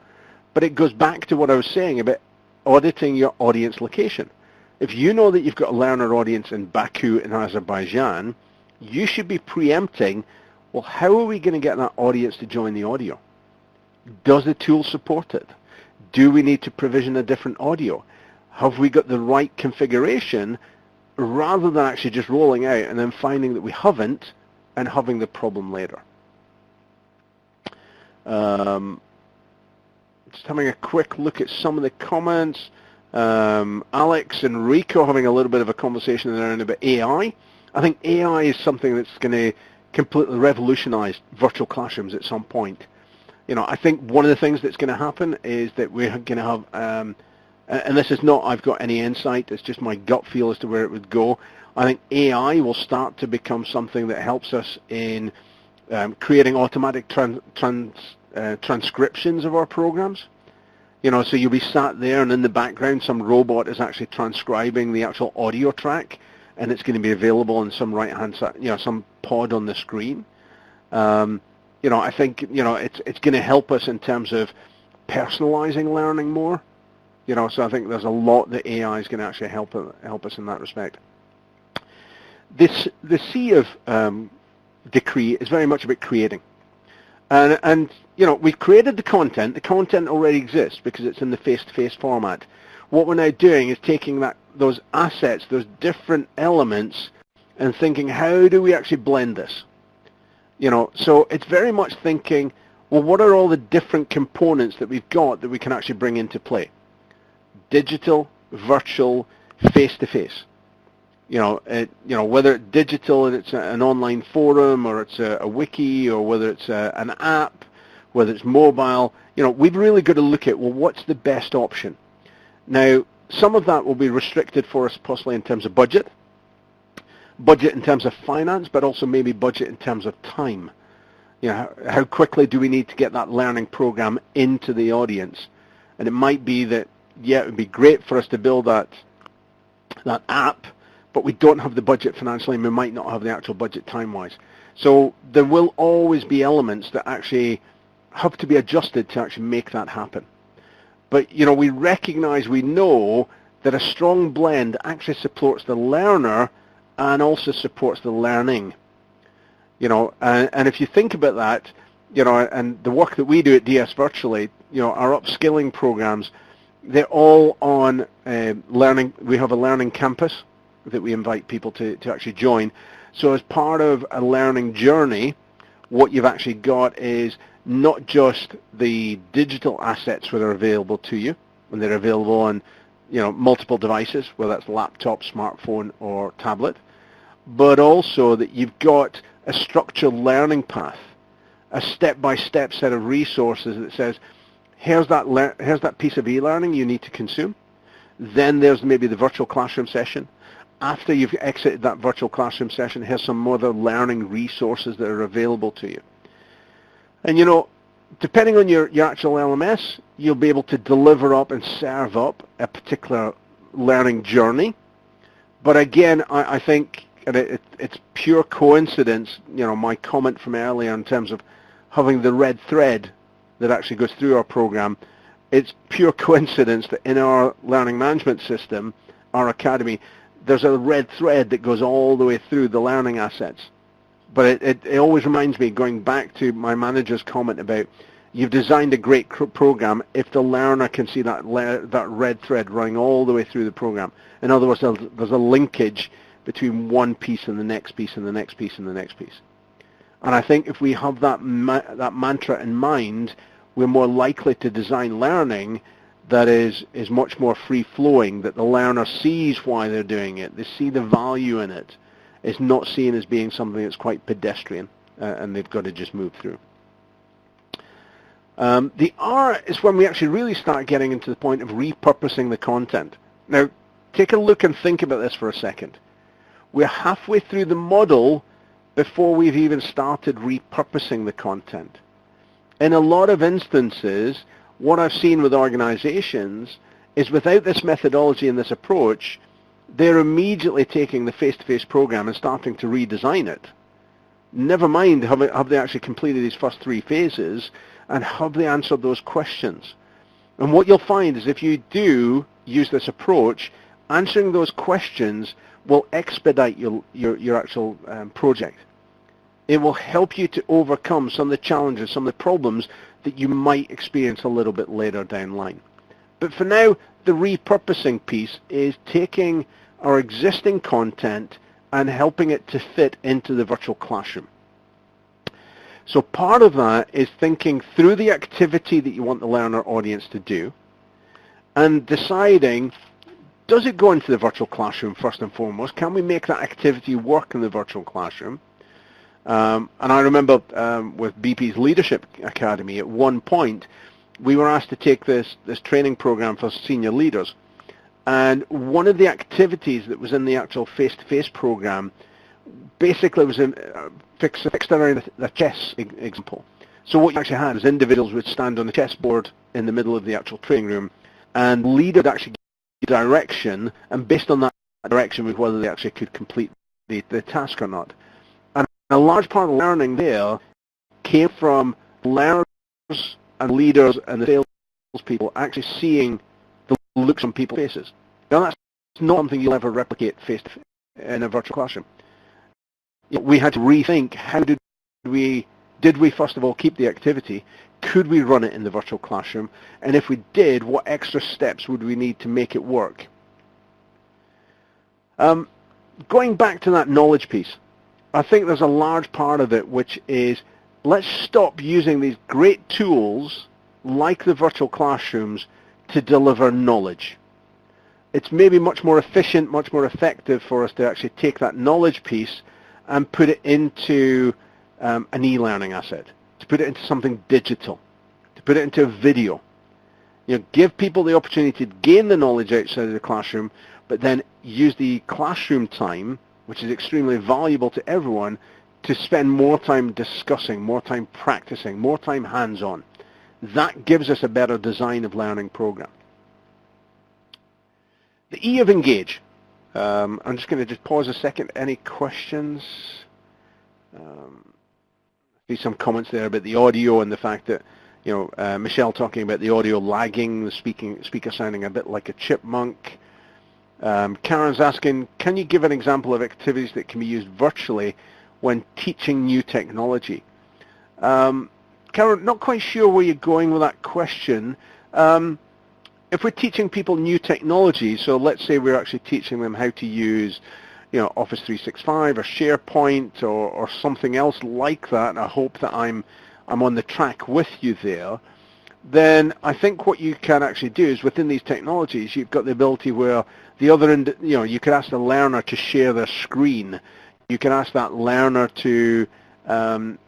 Speaker 2: but it goes back to what I was saying about auditing your audience location. If you know that you've got a learner audience in Baku in Azerbaijan, you should be preempting, well, how are we going to get that audience to join the audio? Does the tool support it? Do we need to provision a different audio? Have we got the right configuration rather than actually just rolling out and then finding that we haven't and having the problem later? Just having a quick look at some of the comments. Alex and Rico having a little bit of a conversation around about AI. I think AI is something that's going to completely revolutionize virtual classrooms at some point. I think one of the things that's going to happen is that we're going to have, and this is not I've got any insight, it's just my gut feel as to where it would go. I think AI will start to become something that helps us in creating automatic transcriptions of our programs. So you'll be sat there and in the background some robot is actually transcribing the actual audio track and it's going to be available in some right-hand side, some pod on the screen. I think, it's going to help us in terms of personalizing learning more. So I think there's a lot that AI is going to actually help us in that respect. The C of Decree is very much about creating. And we've created the content. The content already exists because it's in the face-to-face format. What we're now doing is taking those assets, those different elements, and thinking, how do we actually blend this? So it's very much thinking, well, what are all the different components that we've got that we can actually bring into play? Digital, virtual, face-to-face. Whether it's digital and it's an online forum or it's a wiki or whether it's an app, whether it's mobile, we've really got to look at, well, what's the best option? Now, some of that will be restricted for us possibly in terms of budget in terms of finance, but also maybe budget in terms of time. How quickly do we need to get that learning program into the audience? And it might be that, it would be great for us to build that app, but we don't have the budget financially and we might not have the actual budget time-wise. So there will always be elements that actually have to be adjusted to actually make that happen. But, we recognize, we know that a strong blend actually supports the learner and also supports the learning. And if you think about that, and the work that we do at DS Virtually, our upskilling programs, they're all on learning. We have a learning campus that we invite people to actually join. So as part of a learning journey, what you've actually got is not just the digital assets that are available to you, when they're available on multiple devices, whether that's laptop, smartphone, or tablet, but also that you've got a structured learning path, a step-by-step set of resources that says, here's that piece of e-learning you need to consume. Then there's maybe the virtual classroom session. After you've exited that virtual classroom session, here's some other learning resources that are available to you. And depending on your actual LMS, you'll be able to deliver up and serve up a particular learning journey. But again, I think it's pure coincidence, my comment from earlier in terms of having the red thread that actually goes through our program. It's pure coincidence that in our learning management system, our academy, there's a red thread that goes all the way through the learning assets. But it always reminds me, going back to my manager's comment about, you've designed a great program if the learner can see that red thread running all the way through the program. In other words, there's a linkage between one piece and the next piece and the next piece and the next piece. And I think if we have that mantra in mind, we're more likely to design learning that is much more free-flowing, that the learner sees why they're doing it. They see the value in it. It's not seen as being something that's quite pedestrian, and they've got to just move through. The R is when we actually really start getting into the point of repurposing the content. Now, take a look and think about this for a second. We're halfway through the model before we've even started repurposing the content. In a lot of instances, what I've seen with organizations is without this methodology and this approach, they're immediately taking the face-to-face program and starting to redesign it. Never mind have they actually completed these first 3 phases, and have they answered those questions. And what you'll find is if you do use this approach, answering those questions will expedite your actual project. It will help you to overcome some of the challenges, some of the problems that you might experience a little bit later down the line. But for now, the repurposing piece is taking our existing content and helping it to fit into the virtual classroom. So part of that is thinking through the activity that you want the learner audience to do and deciding, does it go into the virtual classroom first and foremost? Can we make that activity work in the virtual classroom? And I remember with BP's Leadership Academy, at one point, we were asked to take this training program for senior leaders. And one of the activities that was in the actual face-to-face program basically was fixed around the chess example. So what you actually had is individuals would stand on the chessboard in the middle of the actual training room, and leaders would actually give direction, and based on that direction was whether they actually could complete the task or not. And a large part of the learning there came from learners and leaders and the salespeople actually seeing the looks on people's faces. Now that's not something you'll ever replicate face-to-face in a virtual classroom. We had to rethink, how did we first of all keep the activity? Could we run it in the virtual classroom? And if we did, what extra steps would we need to make it work? Going back to that knowledge piece, I think there's a large part of it which is, let's stop using these great tools like the virtual classrooms to deliver knowledge. It's maybe much more efficient, much more effective for us to actually take that knowledge piece and put it into an e-learning asset, to put it into something digital, to put it into a video. Give people the opportunity to gain the knowledge outside of the classroom, but then use the classroom time, which is extremely valuable to everyone, to spend more time discussing, more time practicing, more time hands-on. That gives us a better design of learning program. The E of engage. I'm just going to just pause a second. Any questions? See some comments there about the audio and the fact that, Michelle talking about the audio lagging, the speaker sounding a bit like a chipmunk. Karen's asking, can you give an example of activities that can be used virtually when teaching new technology? Karen, not quite sure where you're going with that question. If we're teaching people new technology, so let's say we're actually teaching them how to use, Office 365 or SharePoint or something else like that, and I hope that I'm on the track with you there, then I think what you can actually do is within these technologies, you've got the ability where the other end, you could ask the learner to share their screen. You can ask that learner to run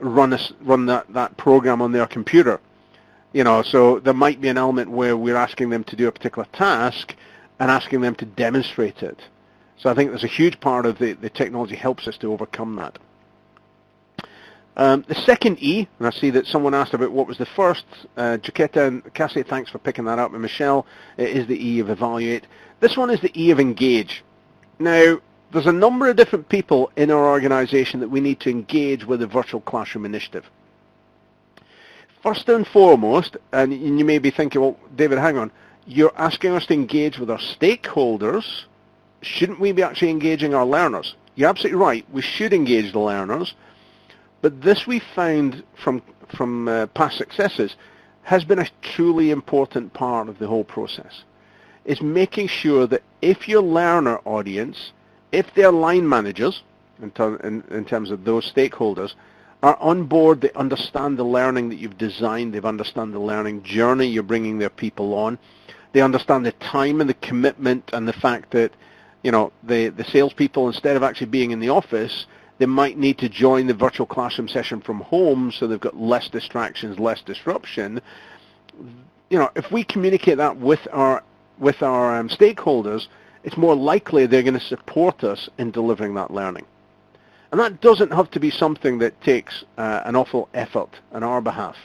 Speaker 2: that program on their computer. So there might be an element where we're asking them to do a particular task and asking them to demonstrate it. So I think there's a huge part of the technology helps us to overcome that. The second E, and I see that someone asked about what was the first, Jaquetta and Cassie, thanks for picking that up, and Michelle, it is the E of evaluate. This one is the E of engage. Now, there's a number of different people in our organization that we need to engage with the Virtual Classroom Initiative. First and foremost, and you may be thinking, well, David, hang on, you're asking us to engage with our stakeholders. Shouldn't we be actually engaging our learners? You're absolutely right. We should engage the learners. But this we found from past successes has been a truly important part of the whole process. Is making sure that if your learner audience, if their line managers, in terms of those stakeholders, are on board, they understand the learning that you've designed, they understand the learning journey you're bringing their people on, they understand the time and the commitment and the fact that the salespeople, instead of actually being in the office, they might need to join the virtual classroom session from home, so they've got less distractions, less disruption. If we communicate that with our stakeholders, it's more likely they're going to support us in delivering that learning. And that doesn't have to be something that takes an awful effort on our behalf.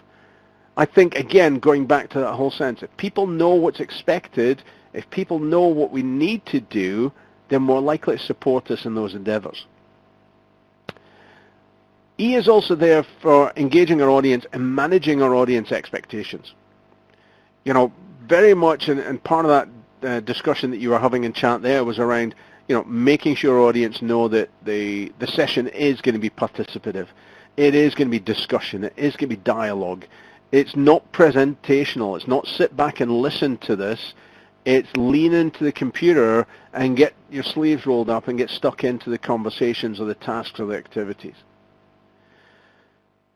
Speaker 2: I think, again, going back to that whole sense, if people know what's expected, if people know what we need to do, they're more likely to support us in those endeavors. E is also there for engaging our audience and managing our audience expectations. Very much, and part of that discussion that you were having in chat there was around, making sure our audience know that the session is going to be participative. It is going to be discussion. It is going to be dialogue. It's not presentational. It's not sit back and listen to this. It's lean into the computer and get your sleeves rolled up and get stuck into the conversations or the tasks or the activities.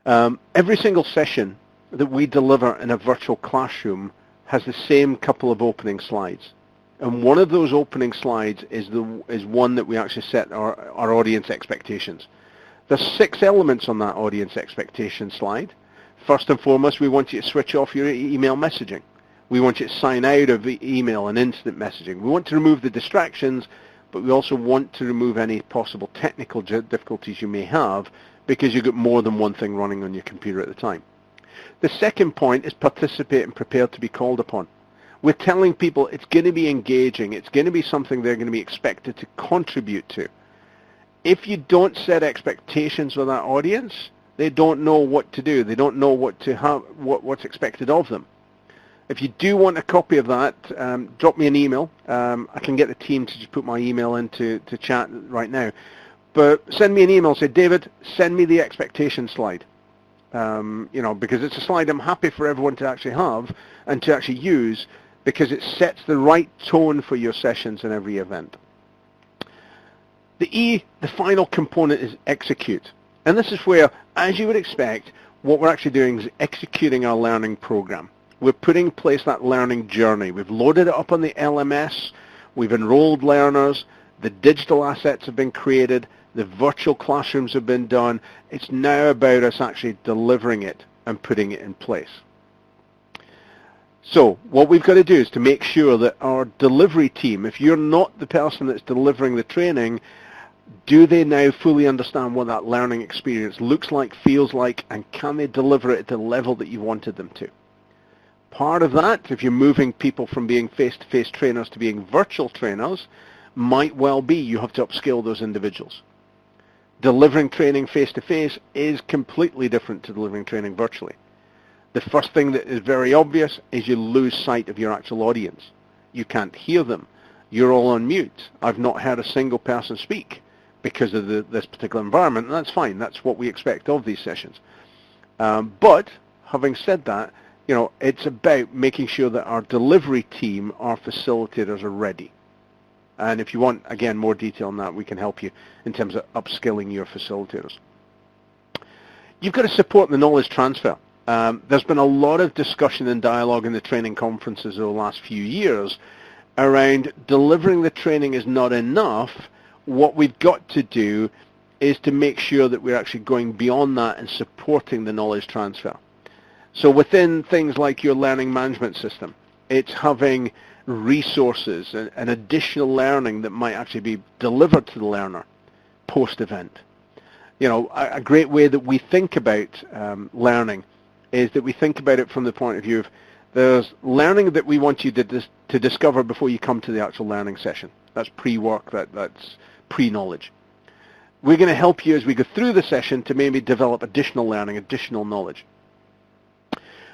Speaker 2: Every single session that we deliver in a virtual classroom has the same couple of opening slides. And one of those opening slides is one that we actually set our audience expectations. There's 6 elements on that audience expectation slide. First and foremost, we want you to switch off your email messaging. We want you to sign out of email and instant messaging. We want to remove the distractions, but we also want to remove any possible technical difficulties you may have because you've got more than one thing running on your computer at the time. The second point is participate and prepare to be called upon. We're telling people it's going to be engaging. It's going to be something they're going to be expected to contribute to. If you don't set expectations with that audience, they don't know what to do. They don't know what to have, what's expected of them. If you do want a copy of that, drop me an email. I can get the team to just put my email into chat right now. But send me an email. Say, David, send me the expectation slide. Because it's a slide I'm happy for everyone to actually have and to actually use because it sets the right tone for your sessions in every event. The E, the final component, is execute. And this is where, as you would expect, what we're actually doing is executing our learning program. We're putting in place that learning journey. We've loaded it up on the LMS. We've enrolled learners. The digital assets have been created. The virtual classrooms have been done. It's now about us actually delivering it and putting it in place. So what we've got to do is to make sure that our delivery team, if you're not the person that's delivering the training, do they now fully understand what that learning experience looks like, feels like, and can they deliver it at the level that you wanted them to? Part of that, if you're moving people from being face-to-face trainers to being virtual trainers, might well be you have to upskill those individuals. Delivering training face-to-face is completely different to delivering training virtually. The first thing that is very obvious is you lose sight of your actual audience. You can't hear them. You're all on mute. I've not heard a single person speak because of this particular environment, and that's fine. That's what we expect of these sessions. But having said that, it's about making sure that our delivery team, our facilitators, are ready. And if you want, again, more detail on that, we can help you in terms of upskilling your facilitators. You've got to support the knowledge transfer. There's been a lot of discussion and dialogue in the training conferences over the last few years around delivering the training is not enough. What we've got to do is to make sure that we're actually going beyond that and supporting the knowledge transfer. So within things like your learning management system, it's having resources and additional learning that might actually be delivered to the learner post-event. You know, a great way that we think about learning is that we think about it from the point of view of there's learning that we want you to discover before you come to the actual learning session. That's pre-work, that's pre-knowledge. We're going to help you as we go through the session to maybe develop additional learning, additional knowledge.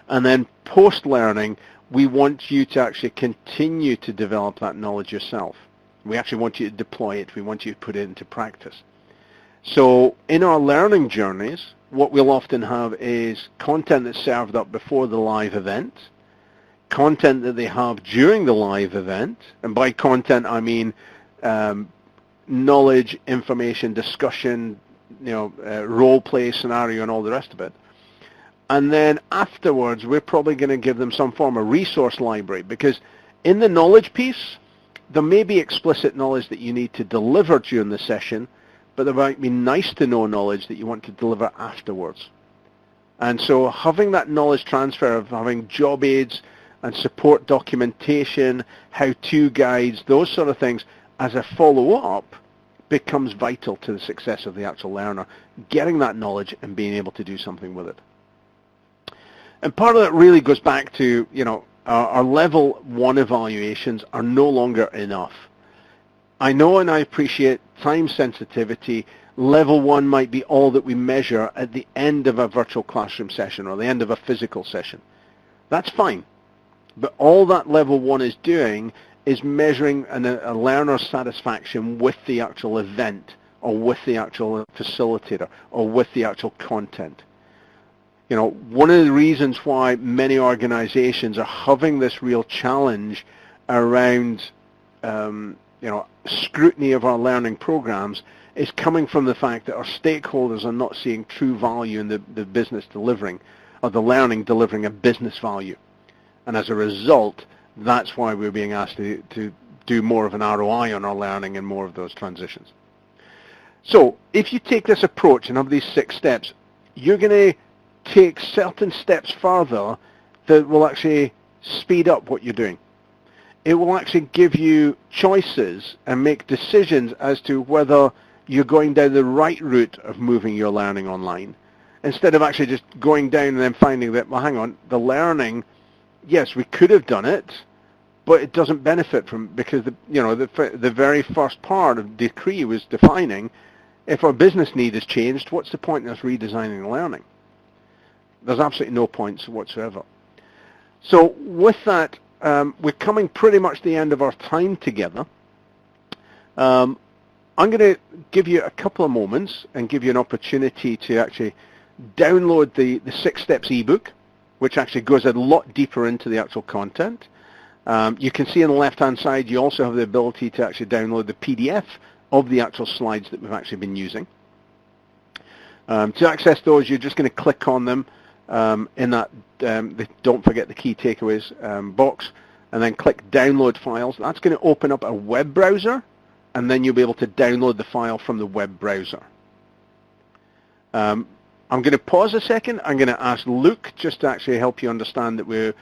Speaker 2: And then post-learning, we want you to actually continue to develop that knowledge yourself. We actually want you to deploy it. We want you to put it into practice. So in our learning journeys, what we'll often have is content that's served up before the live event, content that they have during the live event, and by content I mean knowledge, information, discussion, role play scenario and all the rest of it. And then afterwards we're probably going to give them some form of resource library, because in the knowledge piece there may be explicit knowledge that you need to deliver during the session, but there might be nice to know knowledge that you want to deliver afterwards. And so having that knowledge transfer of having job aids and support documentation, how-to guides, those sort of things as a follow-up becomes vital to the success of the actual learner, getting that knowledge and being able to do something with it. And part of that really goes back to, our level 1 evaluations are no longer enough. I know and I appreciate time sensitivity. Level 1 might be all that we measure at the end of a virtual classroom session or the end of a physical session. That's fine. But all that level 1 is doing is measuring a learner's satisfaction with the actual event or with the actual facilitator or with the actual content. One of the reasons why many organizations are having this real challenge around scrutiny of our learning programs is coming from the fact that our stakeholders are not seeing true value in the business delivering, or the learning delivering a business value. And as a result, that's why we're being asked to do more of an ROI on our learning and more of those transitions. So if you take this approach and have these 6 steps, you're going to take certain steps further that will actually speed up what you're doing. It will actually give you choices and make decisions as to whether you're going down the right route of moving your learning online, instead of actually just going down and then finding that, well, hang on, the learning, yes, we could have done it, but it doesn't benefit from, because the very first part of the decree was defining, if our business need has changed, what's the point in us redesigning the learning? There's absolutely no points whatsoever. So with that, we're coming pretty much to the end of our time together. I'm going to give you a couple of moments and give you an opportunity to actually download the 6 Steps ebook, which actually goes a lot deeper into the actual content. You can see on the left-hand side, you also have the ability to actually download the PDF of the actual slides that we've actually been using. To access those, you're just going to click on them in that don't forget the key takeaways box, and then click download files. That's going to open up a web browser, and then you'll be able to download the file from the web browser. I'm going to pause a second. I'm going to ask Luke just to actually help you understand that we're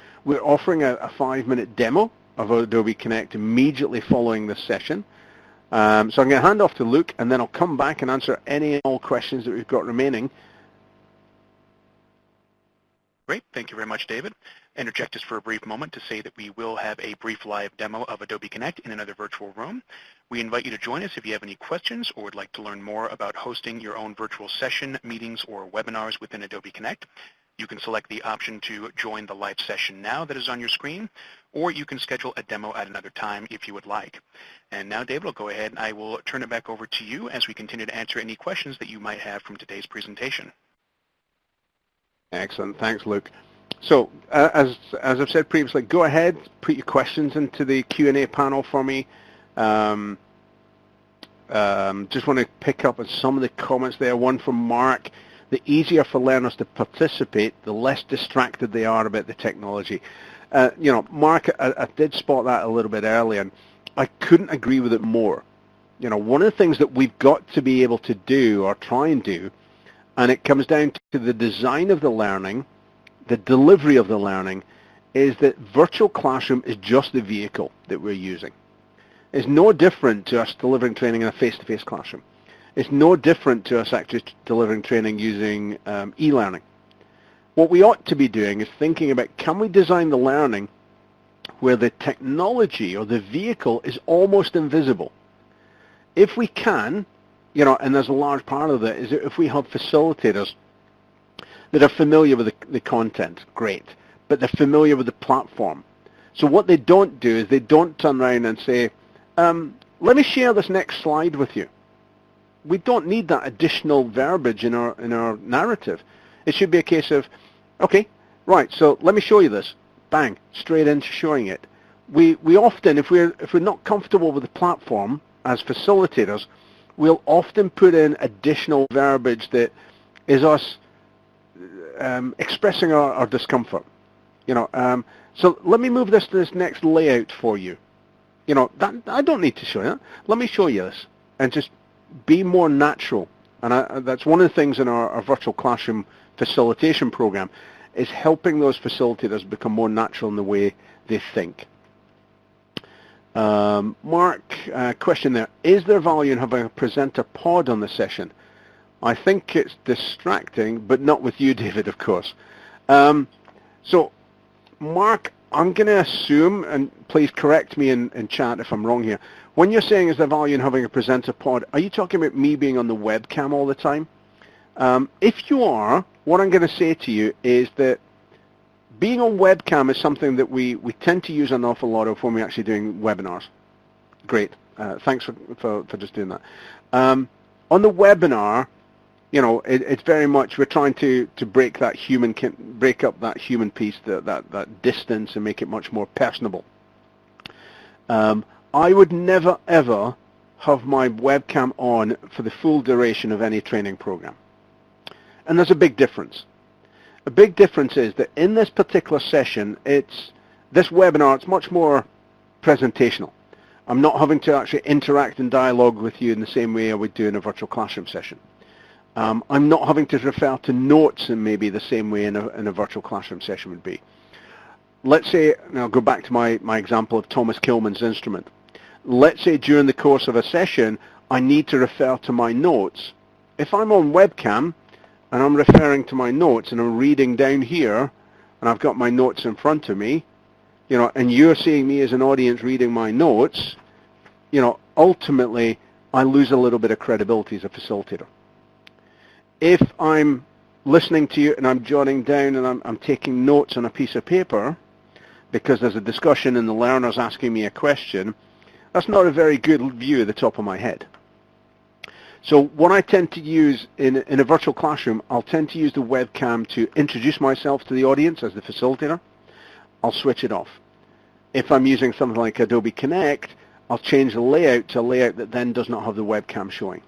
Speaker 2: offering a 5-minute demo of Adobe Connect immediately following this session. So I'm going to hand off to Luke, and then I'll come back and answer any and all questions that we've got remaining.
Speaker 1: Great. Thank you very much, David. Interject just for a brief moment to say that we will have a brief live demo of Adobe Connect in another virtual room. We invite you to join us if you have any questions or would like to learn more about hosting your own virtual session, meetings, or webinars within Adobe Connect. You can select the option to join the live session now that is on your screen, or you can schedule a demo at another time if you would like. And now, David, I'll go ahead and I will turn it back over to you as we continue to answer any questions that you might have from today's presentation.
Speaker 2: Excellent. Thanks, Luke. So as I've said previously, go ahead, put your questions into the Q&A panel for me. Just want to pick up on some of the comments there. One from Mark. The easier for learners to participate, the less distracted they are about the technology. Mark, I did spot that a little bit earlier, and I couldn't agree with it more. One of the things that we've got to be able to do or try and do, and it comes down to the design of the learning, the delivery of the learning, is that virtual classroom is just the vehicle that we're using. It's no different to us delivering training in a face-to-face classroom. It's no different to us actually delivering training using e-learning. What we ought to be doing is thinking about, can we design the learning where the technology or the vehicle is almost invisible? If we can, and there's a large part of that, is that if we have facilitators that are familiar with the content, great, but they're familiar with the platform. So what they don't do is they don't turn around and say, let me share this next slide with you. We don't need that additional verbiage in our narrative. It should be a case of, okay, right, so let me show you this. Bang, straight into showing it. We often, if we're not comfortable with the platform as facilitators, we'll often put in additional verbiage that is us expressing our discomfort. So let me move this to this next layout for you. That I don't need to show you that. Let me show you this, and just be more natural. And that's one of the things in our virtual classroom facilitation program, is helping those facilitators become more natural in the way they think. Mark, question there. Is there value in having a presenter pod on the session? I think it's distracting, but not with you, David, of course. So, Mark, I'm going to assume, and please correct me in chat if I'm wrong here, when you're saying is there value in having a presenter pod, are you talking about me being on the webcam all the time? If you are, what I'm going to say to you is that being on webcam is something that we tend to use an awful lot of when we're actually doing webinars. Great. Thanks for just doing that. On the webinar, it's very much we're trying to break up that human piece, that distance, and make it much more personable. I would never ever have my webcam on for the full duration of any training program. And there's a big difference. A big difference is that in this particular session, this webinar, it's much more presentational. I'm not having to actually interact and dialogue with you in the same way I would do in a virtual classroom session. I'm not having to refer to notes in maybe the same way in a virtual classroom session would be. Let's say, and I'll go back to my example of Thomas Kilman's instrument. Let's say during the course of a session, I need to refer to my notes. If I'm on webcam and I'm referring to my notes and I'm reading down here and I've got my notes in front of me, and you're seeing me as an audience reading my notes, ultimately I lose a little bit of credibility as a facilitator. If I'm listening to you and I'm jotting down and I'm taking notes on a piece of paper because there's a discussion and the learner's asking me a question, that's not a very good view of the top of my head. So what I tend to use in a virtual classroom, I'll tend to use the webcam to introduce myself to the audience as the facilitator. I'll switch it off. If I'm using something like Adobe Connect, I'll change the layout to a layout that then does not have the webcam showing.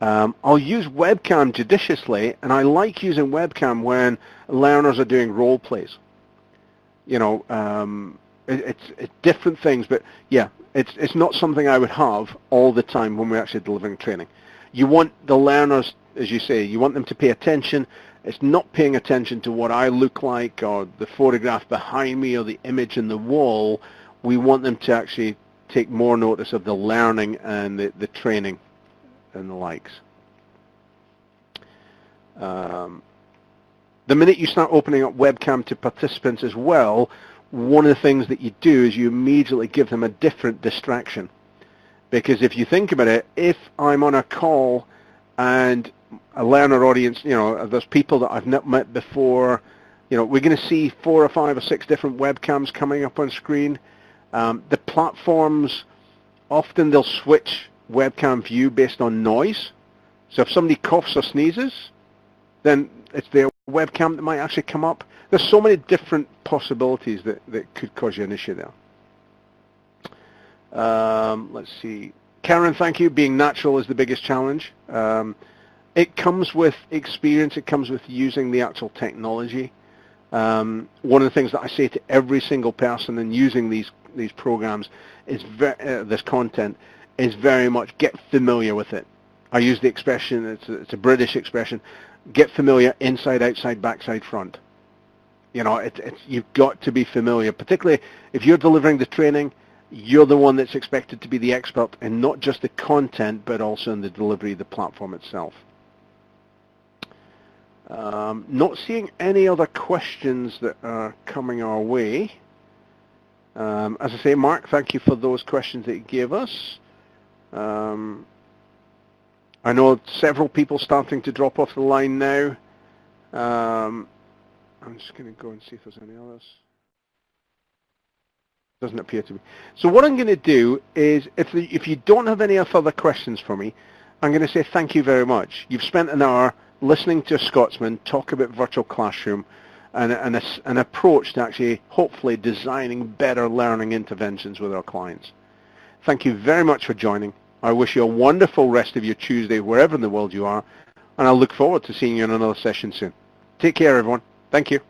Speaker 2: I'll use webcam judiciously, and I like using webcam when learners are doing role plays. It's different things, but yeah, it's not something I would have all the time when we're actually delivering training. You want the learners, as you say, you want them to pay attention. It's not paying attention to what I look like or the photograph behind me or the image in the wall. We want them to actually take more notice of the learning and the training and the likes. The minute you start opening up webcam to participants as well, one of the things that you do is you immediately give them a different distraction. Because if you think about it, if I'm on a call and a learner audience, there's people that I've not met before, we're going to see 4 or 5 or 6 different webcams coming up on screen. The platforms, often they'll switch webcam view based on noise. So if somebody coughs or sneezes, then it's their webcam that might actually come up. There's so many different possibilities that could cause you an issue there. Let's see. Karen, thank you. Being natural is the biggest challenge. It comes with experience. It comes with using the actual technology. One of the things that I say to every single person in using these programs is this content is very much get familiar with it. I use the expression, it's a British expression, get familiar inside, outside, backside, front. You know, you've got to be familiar, particularly if you're delivering the training, you're the one that's expected to be the expert in not just the content, but also in the delivery of the platform itself. Not seeing any other questions that are coming our way. As I say, Mark, thank you for those questions that you gave us. I know several people starting to drop off the line now. I'm just going to go and see if there's any others. Doesn't appear to be. So what I'm going to do is, if you don't have any further questions for me, I'm going to say thank you very much. You've spent an hour listening to a Scotsman talk about virtual classroom and an approach to actually, hopefully, designing better learning interventions with our clients. Thank you very much for joining. I wish you a wonderful rest of your Tuesday, wherever in the world you are, and I look forward to seeing you in another session soon. Take care, everyone. Thank you.